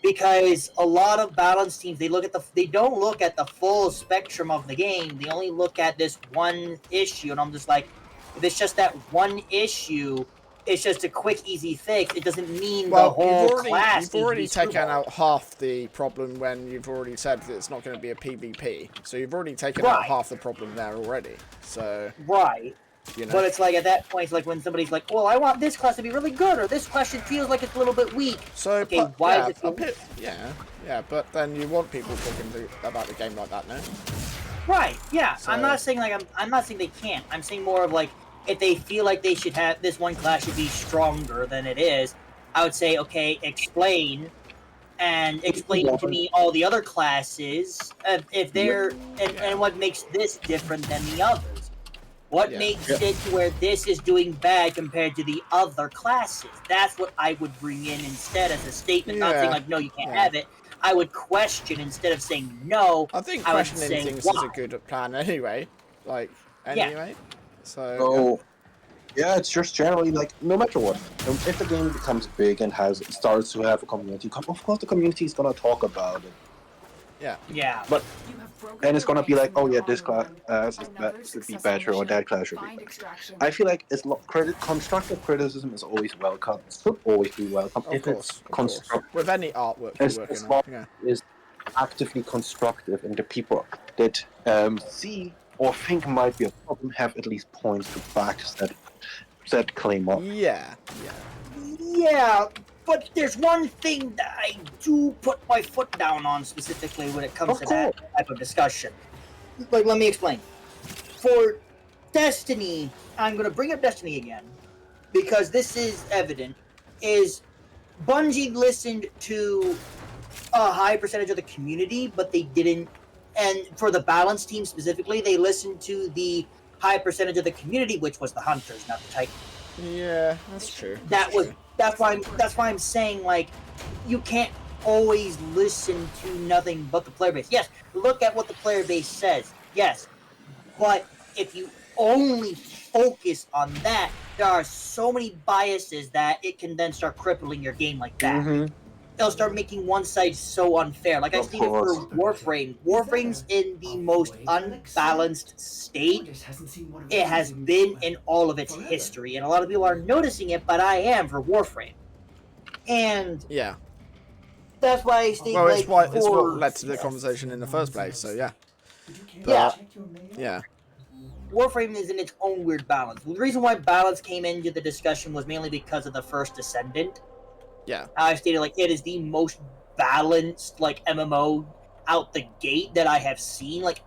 [SPEAKER 3] Because a lot of balance teams they don't look at the full spectrum of the game. They only look at this one issue, and I'm just like, if it's just that one issue, it's just a quick, easy fix. It doesn't mean the whole class.
[SPEAKER 1] You've already
[SPEAKER 3] needs to be
[SPEAKER 1] taken
[SPEAKER 3] screwballed.
[SPEAKER 1] out half the problem when you've already said that it's not going to be a PvP. So you've already taken out
[SPEAKER 3] Right.
[SPEAKER 1] half the problem there already. So,
[SPEAKER 3] Right.
[SPEAKER 1] you know.
[SPEAKER 3] But it's like at that point, it's like when somebody's like, "Well, I want this class to be really good," or "This class feels like it's a little bit weak."
[SPEAKER 1] So,
[SPEAKER 3] Okay, why
[SPEAKER 1] yeah,
[SPEAKER 3] is it so-
[SPEAKER 1] yeah, but then you want people talking about the game like that, no?
[SPEAKER 3] Right. Yeah.
[SPEAKER 1] So-
[SPEAKER 3] I'm not saying like I'm not saying they can't. I'm saying more of like if they feel like they should have this one class should be stronger than it is, I would say, okay, explain to me all the other classes if they're and what makes this different than the others. What
[SPEAKER 1] Yeah.
[SPEAKER 3] makes it to where this is doing bad compared to the other classes? That's what I would bring in instead as a statement, not saying
[SPEAKER 1] Yeah.
[SPEAKER 3] like, no, you can't
[SPEAKER 1] Yeah.
[SPEAKER 3] have it. I would question instead of saying no.
[SPEAKER 1] I think
[SPEAKER 3] I would
[SPEAKER 1] questioning
[SPEAKER 3] say
[SPEAKER 1] things
[SPEAKER 3] why.
[SPEAKER 1] is a good plan anyway. Like, anyway. So,
[SPEAKER 4] So, yeah, it's just generally like no matter what, if the game becomes big and starts to have a community, of course the community is gonna talk about it.
[SPEAKER 1] Yeah.
[SPEAKER 3] Yeah.
[SPEAKER 4] But
[SPEAKER 5] You have broken
[SPEAKER 4] and it's
[SPEAKER 5] the
[SPEAKER 4] gonna be
[SPEAKER 5] ranks
[SPEAKER 4] like,
[SPEAKER 5] in
[SPEAKER 4] oh
[SPEAKER 5] your
[SPEAKER 4] yeah, this
[SPEAKER 5] honor
[SPEAKER 4] class
[SPEAKER 5] run. Another
[SPEAKER 4] should be
[SPEAKER 5] successful
[SPEAKER 4] better, or
[SPEAKER 5] mission.
[SPEAKER 4] that class should be
[SPEAKER 5] Find
[SPEAKER 4] better.
[SPEAKER 5] extraction.
[SPEAKER 4] I feel like constructive criticism is always welcome. It should always be welcome
[SPEAKER 1] Of
[SPEAKER 4] if it's
[SPEAKER 1] course, of course.
[SPEAKER 4] constructive.
[SPEAKER 1] With any artwork you're working
[SPEAKER 4] As
[SPEAKER 1] on.
[SPEAKER 4] long
[SPEAKER 1] Yeah.
[SPEAKER 4] as it is actively constructive, and the people that see or think might be a problem have at least points to back that claim up.
[SPEAKER 1] Yeah. Yeah.
[SPEAKER 3] Yeah, but there's one thing that I do put my foot down on specifically when it comes
[SPEAKER 4] Of
[SPEAKER 3] to that
[SPEAKER 4] course.
[SPEAKER 3] type of discussion. Like, let me explain. For Destiny, I'm going to bring up Destiny again because this is evident. Is Bungie listened to a high percentage of the community, but they didn't. And for the balance team specifically, they listened to the high percentage of the community, which was the hunters, not the Titans.
[SPEAKER 1] Yeah, that's true.
[SPEAKER 3] That's why I'm saying, like, you can't always listen to nothing but the player base. Yes, look at what the player base says. Yes, but if you only focus on that, there are so many biases that it can then start crippling your game like that.
[SPEAKER 4] Mm-hmm.
[SPEAKER 3] It'll start making one side so unfair. Like I
[SPEAKER 4] Of
[SPEAKER 3] stated
[SPEAKER 4] course.
[SPEAKER 3] for Warframe, Warframe's in the most unbalanced state it has been in all of its history, and a lot of people aren't noticing it, but I am for Warframe, and
[SPEAKER 1] Yeah.
[SPEAKER 3] that's why I state
[SPEAKER 1] Well, it's
[SPEAKER 3] like
[SPEAKER 1] it's what
[SPEAKER 3] for
[SPEAKER 1] led to the conversation in the first place. So yeah.
[SPEAKER 3] Yeah.
[SPEAKER 1] Yeah.
[SPEAKER 3] Warframe is in its own weird balance. The reason why balance came into the discussion was mainly because of the first Descendant.
[SPEAKER 1] Yeah.
[SPEAKER 3] I stated like it is the most balanced like MMO out the gate that I have seen. Like,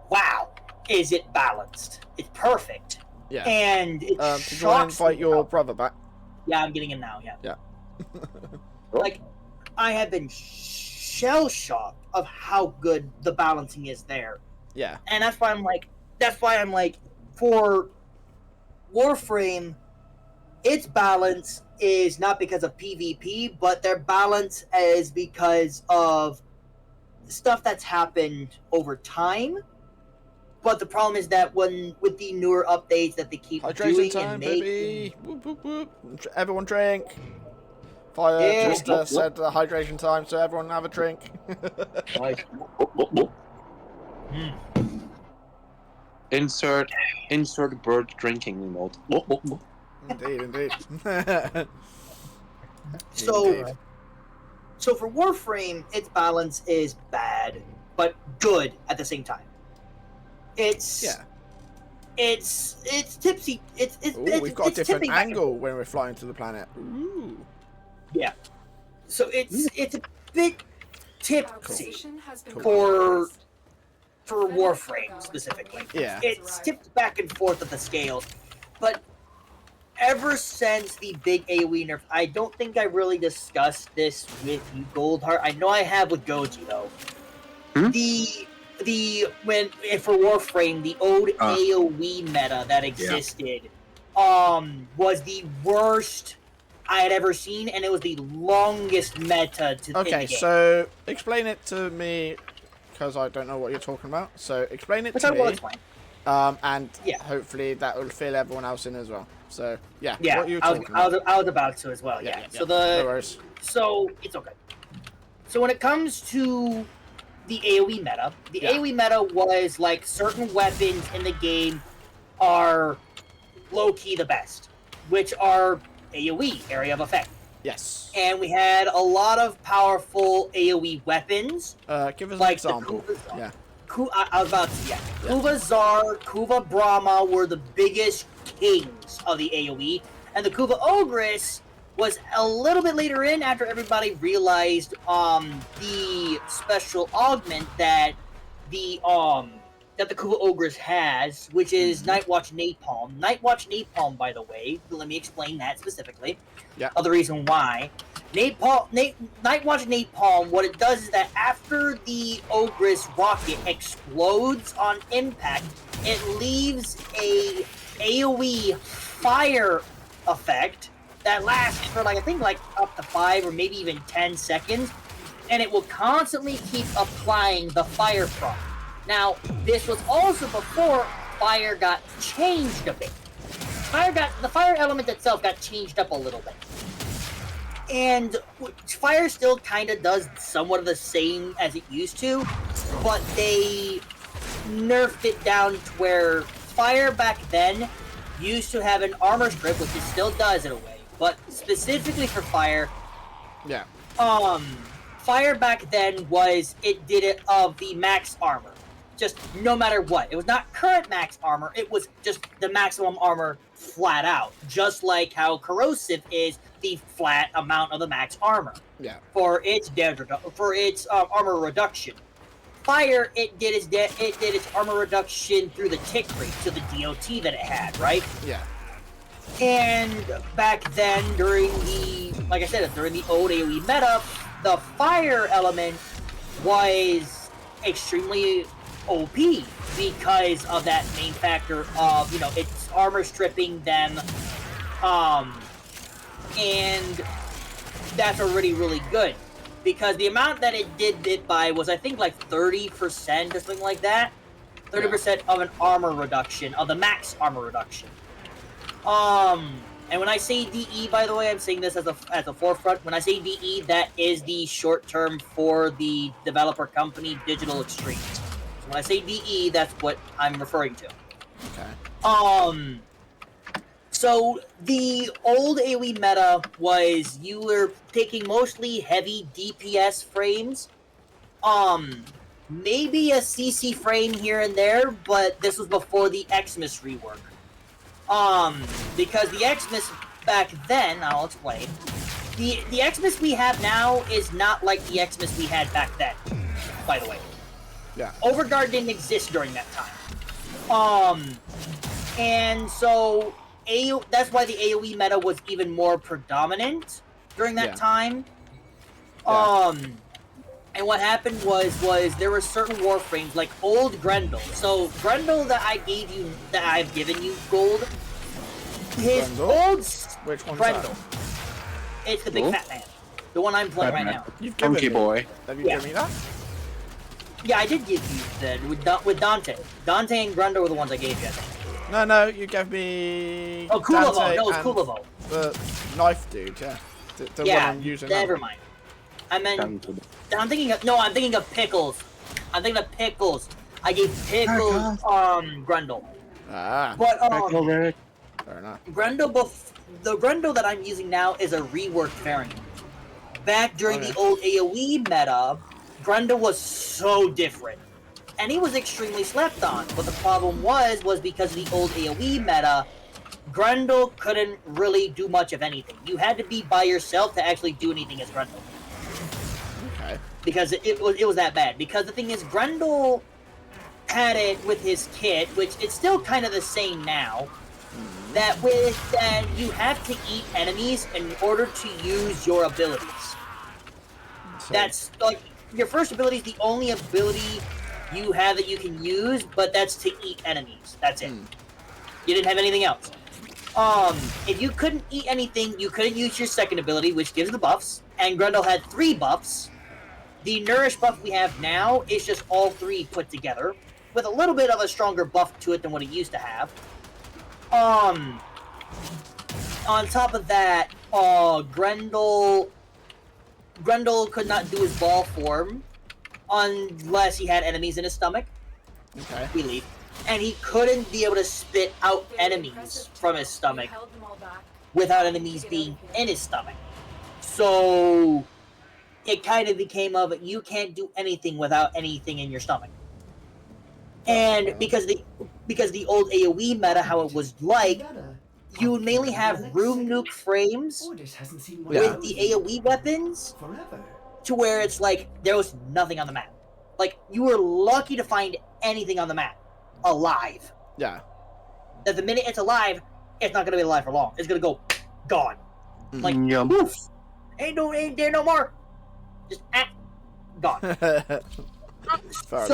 [SPEAKER 3] wow, is it balanced? It's perfect.
[SPEAKER 1] Yeah.
[SPEAKER 3] And it
[SPEAKER 1] Did you want
[SPEAKER 3] shocks
[SPEAKER 1] to invite
[SPEAKER 3] me
[SPEAKER 1] your
[SPEAKER 3] how-
[SPEAKER 1] brother back?
[SPEAKER 3] Yeah, I'm getting him now. Yeah.
[SPEAKER 1] Yeah.
[SPEAKER 3] Like, I have been shell shocked of how good the balancing is there.
[SPEAKER 1] Yeah.
[SPEAKER 3] And that's why I'm like, for Warframe, its balance is not because of PvP, but their balance is because of stuff that's happened over time. But the problem is that with the newer updates that they keep
[SPEAKER 1] Hydration
[SPEAKER 3] doing
[SPEAKER 1] time,
[SPEAKER 3] and making,
[SPEAKER 1] baby. Whoop, whoop, whoop. Everyone drink. Fire
[SPEAKER 3] Yeah.
[SPEAKER 1] just said hydration time, so everyone have a drink.
[SPEAKER 4] Insert bird drinking emote.
[SPEAKER 1] Indeed.
[SPEAKER 3] So,
[SPEAKER 1] Indeed.
[SPEAKER 3] so for Warframe, its balance is bad, but good at the same time. It's
[SPEAKER 1] Yeah.
[SPEAKER 3] it's tipsy. It's
[SPEAKER 1] Ooh, we've got a
[SPEAKER 3] it's
[SPEAKER 1] different
[SPEAKER 3] tipping back and
[SPEAKER 1] angle when we're flying to the planet. Ooh.
[SPEAKER 3] So it's a bit
[SPEAKER 5] Our
[SPEAKER 3] tipsy
[SPEAKER 5] position has been
[SPEAKER 3] for
[SPEAKER 5] compromised.
[SPEAKER 3] Warframe specifically.
[SPEAKER 1] Yeah.
[SPEAKER 3] It's tipped back and forth of the scales, but ever since the big AoE nerf, I don't think I really discussed this with you, Goldheart. I know I have with Goji though.
[SPEAKER 4] Hmm?
[SPEAKER 3] For Warframe, the old AoE meta that existed was the worst I had ever seen, and it was the longest meta to in
[SPEAKER 1] Okay,
[SPEAKER 3] the game.
[SPEAKER 1] so explain it to me, because I don't know what you're talking about. So explain it
[SPEAKER 3] Which
[SPEAKER 1] to
[SPEAKER 3] I will
[SPEAKER 1] me,
[SPEAKER 3] explain.
[SPEAKER 1] and
[SPEAKER 3] Yeah.
[SPEAKER 1] hopefully that will fill everyone else in as well. So yeah,
[SPEAKER 3] Yeah,
[SPEAKER 1] what are you
[SPEAKER 3] I was,
[SPEAKER 1] talking
[SPEAKER 3] I, was,
[SPEAKER 1] about?
[SPEAKER 3] I was about to as well. Yeah. So
[SPEAKER 1] no worries.
[SPEAKER 3] So it's okay. So when it comes to the AoE meta, the
[SPEAKER 1] Yeah.
[SPEAKER 3] AoE meta was like certain weapons in the game are low key the best, which are AoE, area of effect.
[SPEAKER 1] Yes.
[SPEAKER 3] And we had a lot of powerful AoE weapons.
[SPEAKER 1] Give us
[SPEAKER 3] like
[SPEAKER 1] an example.
[SPEAKER 3] The Kuva,
[SPEAKER 1] Yeah.
[SPEAKER 3] I was about to, yeah. Kuva Zar, Kuva Brahma were the biggest kings of the AoE, and the Kuva Ogress was a little bit later in after everybody realized the special augment that the Kuva Ogress has, which is Nightwatch Napalm. Nightwatch Napalm, by the way, let me explain that specifically.
[SPEAKER 1] Yeah.
[SPEAKER 3] Of the reason why. Nightwatch Napalm, what it does is that after the Ogress rocket explodes on impact, it leaves a AoE fire effect that lasts for I think up to 5 or maybe even 10 seconds, and it will constantly keep applying the fire prompt. Now, this was also before fire got changed a bit. The fire element itself got changed up a little bit. And fire still kind of does somewhat of the same as it used to, but they nerfed it down to where fire back then used to have an armor strip, which it still does in a way, but specifically for fire,
[SPEAKER 1] Yeah.
[SPEAKER 3] fire back then was it did it of the max armor, just no matter what. It was not current max armor; it was just the maximum armor flat out, just like how corrosive is the flat amount of the max armor
[SPEAKER 1] Yeah.
[SPEAKER 3] for its damage for its armor reduction. Fire, it did its armor reduction through the tick rate, so the DOT that it had, right?
[SPEAKER 1] Yeah.
[SPEAKER 3] And back then, during the, like I said, during the old AoE meta, the fire element was extremely OP because of that main factor of, its armor stripping them, and that's already really good. Because the amount that it did it by was, I think, like 30% or something like that. 30% of an armor reduction, of the max armor reduction. And when I say DE, by the way, I'm saying this as a forefront. When I say DE, that is the short term for the developer company Digital Extremes. So when I say DE, that's what I'm referring to.
[SPEAKER 1] Okay.
[SPEAKER 3] So the old AoE meta was you were taking mostly heavy DPS frames, maybe a CC frame here and there, but this was before the Xmas rework. Because the Xmas back then, I'll explain. The Xmas we have now is not like the Xmas we had back then. By the way,
[SPEAKER 1] Yeah.
[SPEAKER 3] Overguard didn't exist during that time. And so that's why the AoE meta was even more predominant during that
[SPEAKER 1] Yeah.
[SPEAKER 3] time.
[SPEAKER 1] Yeah.
[SPEAKER 3] And what happened was there were certain warframes like old Grendel. So Grendel that I've given you, Gold. His
[SPEAKER 1] Grendel?
[SPEAKER 3] old
[SPEAKER 1] Which one's
[SPEAKER 3] Grendel.
[SPEAKER 1] that?
[SPEAKER 3] It's the big
[SPEAKER 4] Cool.
[SPEAKER 3] fat man, the one I'm playing right now.
[SPEAKER 1] You've given
[SPEAKER 4] Monkey
[SPEAKER 1] me.
[SPEAKER 4] boy.
[SPEAKER 1] Have you
[SPEAKER 3] Yeah.
[SPEAKER 1] given me that?
[SPEAKER 3] Yeah, I did give you that with Dante. Dante and Grendel were the ones I gave you. I think.
[SPEAKER 1] No, you gave me.
[SPEAKER 3] Oh, Kulavo.
[SPEAKER 1] Dante
[SPEAKER 3] No, it's
[SPEAKER 1] and
[SPEAKER 3] Kulavo.
[SPEAKER 1] The knife dude, yeah. The one
[SPEAKER 3] Yeah,
[SPEAKER 1] I'm using
[SPEAKER 3] never
[SPEAKER 1] now.
[SPEAKER 3] mind. I meant
[SPEAKER 4] Dante.
[SPEAKER 3] I'm thinking of Pickles. I'm thinking of Pickles. I gave Pickles Grendel.
[SPEAKER 1] Ah,
[SPEAKER 3] But
[SPEAKER 1] fair enough.
[SPEAKER 3] the Grendel that I'm using now is a reworked variant. Back during
[SPEAKER 1] Okay.
[SPEAKER 3] the old AoE meta, Grendel was so different. And he was extremely slept on. But the problem was because of the old AoE meta, Grendel couldn't really do much of anything. You had to be by yourself to actually do anything as Grendel.
[SPEAKER 1] Okay.
[SPEAKER 3] Because it was that bad. Because the thing is, Grendel had it with his kit, which it's still kind of the same now. That you have to eat enemies in order to use your abilities.
[SPEAKER 1] So,
[SPEAKER 3] That's like your first ability is the only ability you have that you can use, but that's to eat enemies. That's it. You didn't have anything else. If you couldn't eat anything, you couldn't use your second ability, which gives the buffs. And Grendel had 3 buffs. The Nourish buff we have now is just all 3 put together, with a little bit of a stronger buff to it than what it used to have. On top of that, Grendel could not do his ball form unless he had enemies in his stomach,
[SPEAKER 1] okay.
[SPEAKER 3] we believe. And he couldn't be able to spit out enemies from his stomach without enemies being in his stomach. So it kind of became of you can't do anything without anything in your stomach. And because the old AoE meta, how it was like, you would mainly have room nuke frames
[SPEAKER 2] Orders hasn't seen one
[SPEAKER 1] Yeah.
[SPEAKER 2] of
[SPEAKER 3] with the
[SPEAKER 2] those
[SPEAKER 3] AoE weapons
[SPEAKER 2] forever.
[SPEAKER 3] to where it's like there was nothing on the map. Like you were lucky to find anything on the map alive.
[SPEAKER 1] Yeah.
[SPEAKER 3] That the minute it's alive, it's not gonna be alive for long. It's gonna go gone. Like
[SPEAKER 4] Yum.
[SPEAKER 3] poof. Ain't there no more. Just gone.
[SPEAKER 1] Fair enough.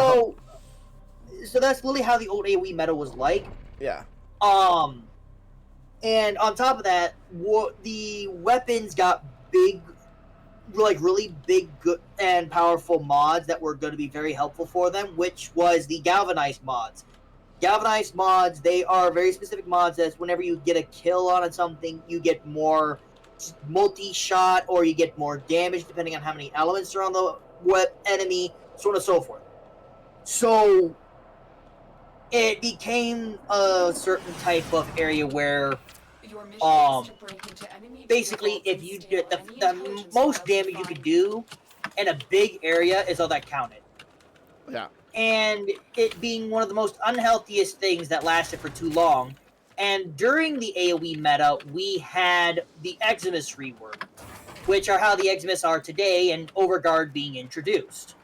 [SPEAKER 3] So that's really how the old AoE meta was like.
[SPEAKER 1] Yeah.
[SPEAKER 3] And on top of that, the weapons got big, like really big, good and powerful mods that were going to be very helpful for them, which was the galvanized mods. Galvanized mods, they are very specific mods that whenever you get a kill on something, you get more multi-shot, or you get more damage depending on how many elements are on the enemy, so on and so forth. So it became a certain type of area where basically if you did the most damage you could do in a big area is all that counted.
[SPEAKER 1] Yeah.
[SPEAKER 3] And it being one of the most unhealthiest things that lasted for too long. And during the AoE meta, we had the Eximus rework, which are how the Eximus are today, and Overguard being introduced.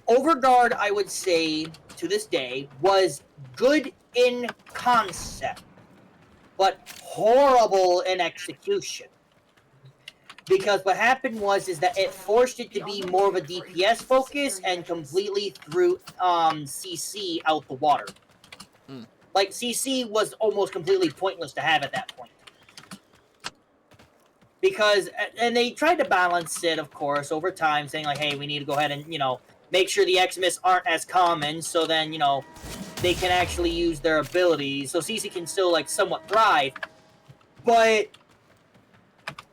[SPEAKER 3] Overguard, I would say, to this day, was good in concept, but horrible in execution. Because what happened is that it forced it to be more of a DPS focus and completely threw CC out the water. Like, CC was almost completely pointless to have at that point. Because, and they tried to balance it, of course, over time, saying like, hey, we need to go ahead and, make sure the Eximus aren't as common, so then, they can actually use their abilities, so CC can still, like, somewhat thrive. But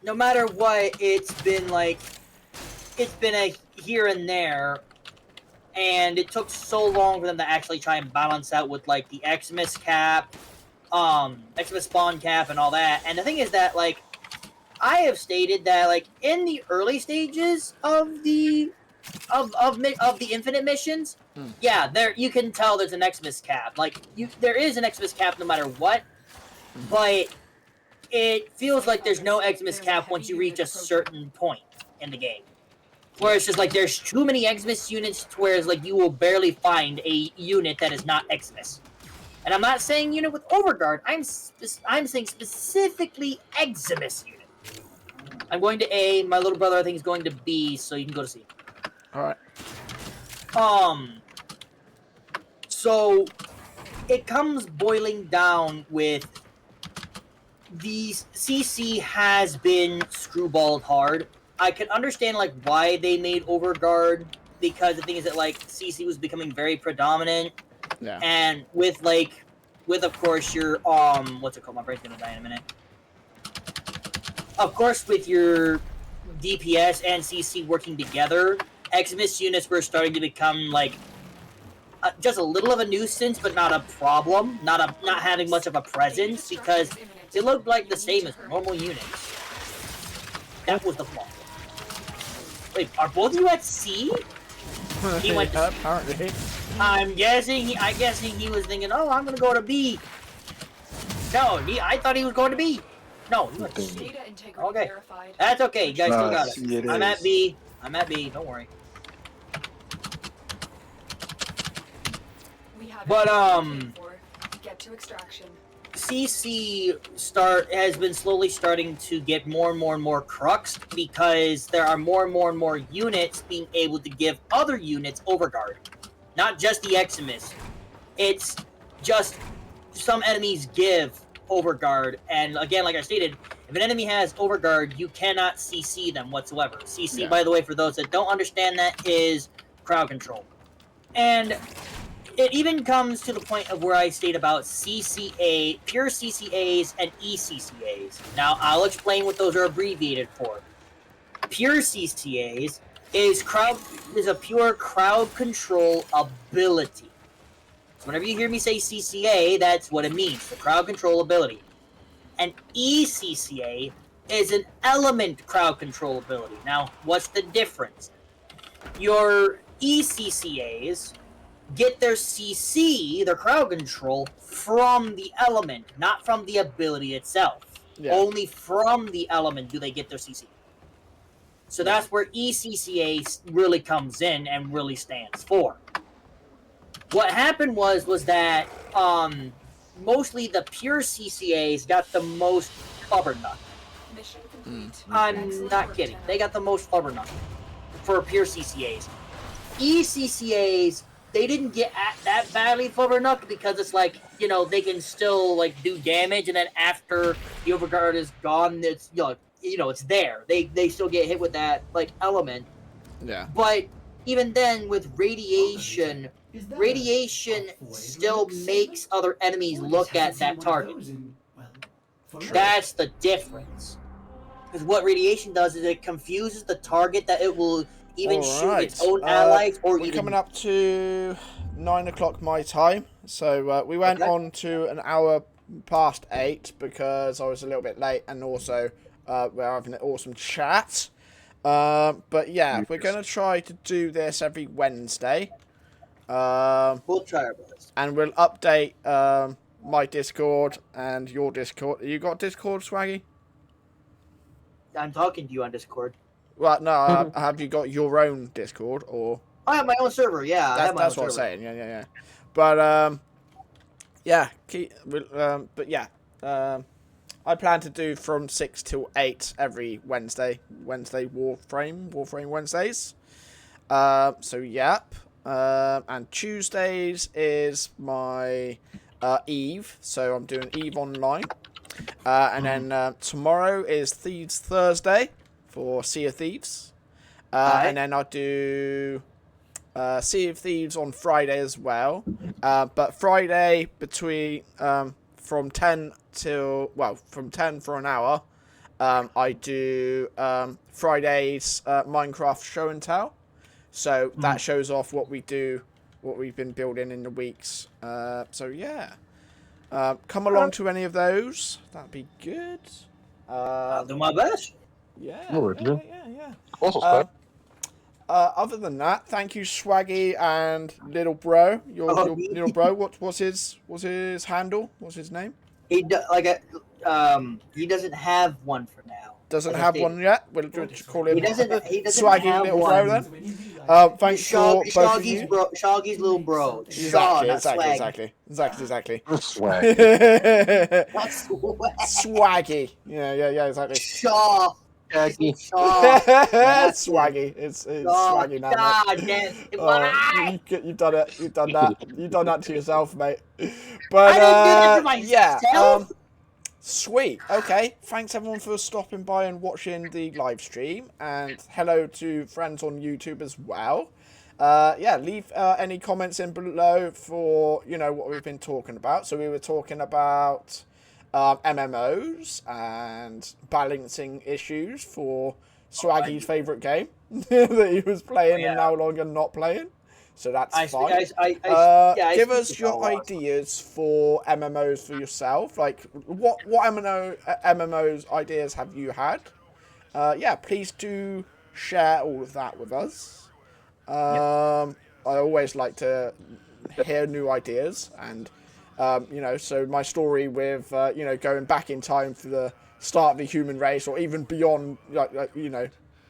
[SPEAKER 3] no matter what, it's been a here and there, and it took so long for them to actually try and balance out with, like, the Eximus cap, Eximus spawn cap and all that. And the thing is that, like, I have stated that, like, in the early stages of the infinite missions, yeah, there you can tell there's an Eximus cap. Like, there is an Eximus cap no matter what, but it feels like there's no Eximus cap once you reach a certain point in the game. Where it's just like there's too many Eximus units, whereas like you will barely find a unit that is not Eximus. And I'm not saying unit with Overguard. I'm saying specifically Eximus unit. I'm going to A. My little brother I think is going to B, so you can go to C.
[SPEAKER 1] All right.
[SPEAKER 3] So it comes boiling down with the CC has been screwballed hard. I can understand like why they made Overguard, because the thing is that like CC was becoming very predominant.
[SPEAKER 1] Yeah.
[SPEAKER 3] And with of course your what's it called? My brain's gonna die in a minute. Of course, with your DPS and CC working together, Eximus units were starting to become like just a little of a nuisance, but not a problem. Not having much of a presence because they looked like the same as normal units. That was the flaw. Wait, are both of you at C? He went to C.
[SPEAKER 1] Apparently.
[SPEAKER 3] I'm guessing he was thinking, oh, I'm gonna go to B. No, I thought he was going to B. No, he went to C. Okay, that's okay. You guys still got it. I'm at B. Don't worry. But
[SPEAKER 5] get to extraction.
[SPEAKER 3] CC has been slowly starting to get more and more cruxed because there are more and more units being able to give other units Overguard. Not just the Eximus. It's just some enemies give Overguard, and again, like I stated, if an enemy has Overguard, you cannot CC them whatsoever. CC, by the way, for those that don't understand that, is crowd control. And it even comes to the point of where I state about CCA, pure CCAs and ECCAs. Now, I'll explain what those are abbreviated for. Pure CCAs is a pure crowd control ability. So whenever you hear me say CCA, that's what it means, the crowd control ability. And ECCA is an element crowd control ability. Now, what's the difference? Your ECCAs get their CC, their crowd control, from the element, not from the ability itself. Yeah. Only from the element do they get their CC. So that's where ECCA really comes in and really stands for. What happened was that mostly the pure CCAs got the most flubbernuck.
[SPEAKER 5] Mission complete.
[SPEAKER 3] I'm not kidding. They got the most flubbernuck for pure CCAs. ECCAs, they didn't get that badly flubbernuck because it's like, they can still like do damage, and then after the Overguard is gone, it's it's there. They still get hit with that like element.
[SPEAKER 1] Yeah.
[SPEAKER 3] But even then, with radiation still makes other enemies look at that target. That's the difference. Because what radiation does is it confuses the target that it will even shoot
[SPEAKER 1] Alright,
[SPEAKER 3] its own allies or
[SPEAKER 1] we're
[SPEAKER 3] even.
[SPEAKER 1] coming up to 9 o'clock my time, so we went
[SPEAKER 3] Okay.
[SPEAKER 1] on to an hour past 8 because I was a little bit late, and also we're having an awesome chat. But yeah, we're going to try to do this every Wednesday.
[SPEAKER 3] We'll try our best.
[SPEAKER 1] And we'll update my Discord and your Discord. You got Discord, Swaggy?
[SPEAKER 3] I'm talking to you on Discord.
[SPEAKER 1] Well, no, have you got your own Discord, or?
[SPEAKER 3] I have my own server. Yeah, I have my
[SPEAKER 1] That's
[SPEAKER 3] own
[SPEAKER 1] what I'm
[SPEAKER 3] server.
[SPEAKER 1] saying. Yeah. But yeah, but yeah, I plan to do from 6 till 8 every Wednesday. Warframe Wednesdays. So yep. And Tuesdays is my Eve, so I'm doing Eve online. And then tomorrow is Thieves Thursday for Sea of Thieves. And then I do Sea of Thieves on Friday as well. But Friday between from 10 for an hour, I do Friday's Minecraft show and tell. So that shows off what we do, what we've been building in the weeks. So yeah, come along to any of those. That'd be good.
[SPEAKER 3] I'll do my best.
[SPEAKER 1] Yeah.
[SPEAKER 4] Also,
[SPEAKER 1] Other than that, thank you, Swaggy and Little Bro. Your Little Bro. What's his handle? What's his name?
[SPEAKER 3] He doesn't have one for now.
[SPEAKER 1] Doesn't have one yet. We'll call him
[SPEAKER 3] He doesn't
[SPEAKER 1] Swaggy
[SPEAKER 3] have
[SPEAKER 1] Little
[SPEAKER 3] one.
[SPEAKER 1] Bro then. Thanks for both of you.
[SPEAKER 3] Shoggy's little bro.
[SPEAKER 1] Exactly.
[SPEAKER 4] swag.
[SPEAKER 3] That's
[SPEAKER 1] Swaggy. Yeah, exactly.
[SPEAKER 3] Shaw.
[SPEAKER 4] Shaggy.
[SPEAKER 1] Swaggy. It's Swaggy now,
[SPEAKER 3] God
[SPEAKER 1] mate.
[SPEAKER 3] damn.
[SPEAKER 1] Oh, you've done it. You've done that. You've done that to yourself, mate. But
[SPEAKER 3] I didn't do that to myself.
[SPEAKER 1] yeah. Sweet. Okay. Thanks everyone for stopping by and watching the live stream, and hello to friends on YouTube as well. Yeah, leave any comments in below for what we've been talking about. So we were talking about MMOs and balancing issues for Swaggy's favourite game that he was playing and no longer not playing. So that's fine. Give us your ideas for MMOs for yourself. Like, what MMOs ideas have you had? Yeah, please do share all of that with us. I always like to hear new ideas, and so my story with going back in time for the start of the human race, or even beyond,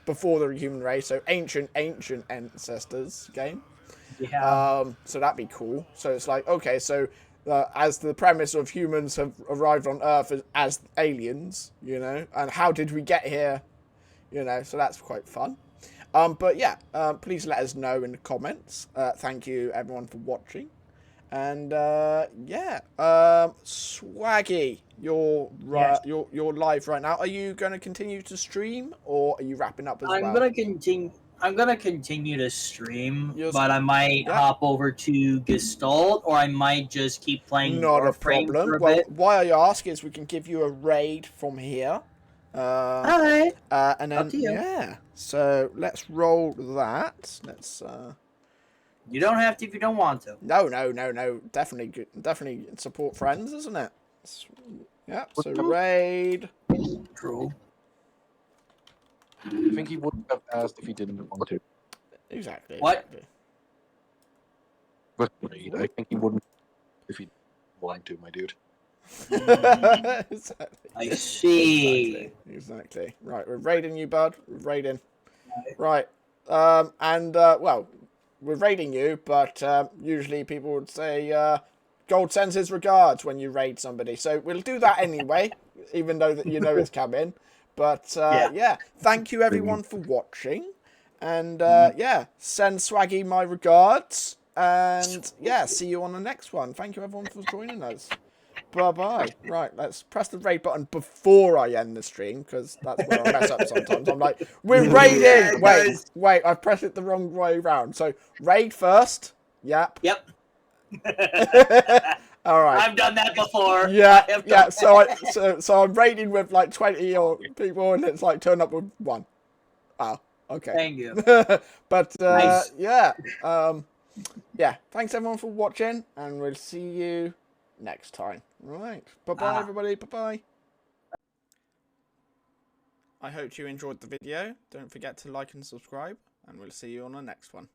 [SPEAKER 1] before the human race. So ancient ancestors game.
[SPEAKER 3] Yeah.
[SPEAKER 1] So that'd be cool. So it's like, okay, so as the premise of humans have arrived on Earth as aliens, and how did we get here? So that's quite fun. But yeah, please let us know in the comments. Thank you everyone for watching. And yeah, Swaggy, you're live right now. Are you going to continue to stream, or are you wrapping up as well?
[SPEAKER 3] I'm gonna continue to stream, but I might hop over to Gestalt, or I might just keep playing Warframe for a bit.
[SPEAKER 1] Why I ask is we can give you a raid from here.
[SPEAKER 3] Alright.
[SPEAKER 1] And then
[SPEAKER 3] Up to you.
[SPEAKER 1] Yeah. So let's roll that. Let's.
[SPEAKER 3] You don't have to if you don't want to.
[SPEAKER 1] No. Definitely good. Definitely support friends, isn't it? Yeah. So raid.
[SPEAKER 3] True.
[SPEAKER 4] I think he wouldn't have asked if he didn't want to.
[SPEAKER 1] Exactly.
[SPEAKER 3] What?
[SPEAKER 4] But I think he wouldn't if he didn't want to, my dude.
[SPEAKER 1] Exactly.
[SPEAKER 3] I see.
[SPEAKER 1] Exactly. Right, we're raiding you, bud. We're raiding. Right. Well, we're raiding you, but usually people would say Gold sends his regards when you raid somebody. So we'll do that anyway, even though that it's coming. But yeah, thank you everyone for watching. And yeah, send Swaggy my regards. And yeah, see you on the next one. Thank you everyone for joining us. Bye-bye. Right, let's press the raid button before I end the stream, because that's where I mess up sometimes. I'm like, we're raiding! Wait, I've pressed it the wrong way round. So, raid first. Yep. All right.
[SPEAKER 3] I've done that before.
[SPEAKER 1] Yeah,
[SPEAKER 3] I have
[SPEAKER 1] yeah.
[SPEAKER 3] done
[SPEAKER 1] So I'm raiding with like 20 or people, and it's like turned up with 1. Oh, okay.
[SPEAKER 3] Thank you.
[SPEAKER 1] But
[SPEAKER 3] Nice.
[SPEAKER 1] yeah, yeah. Thanks everyone for watching, and we'll see you next time. Right. Bye bye, everybody. Bye bye. I hope you enjoyed the video. Don't forget to like and subscribe, and we'll see you on the next one.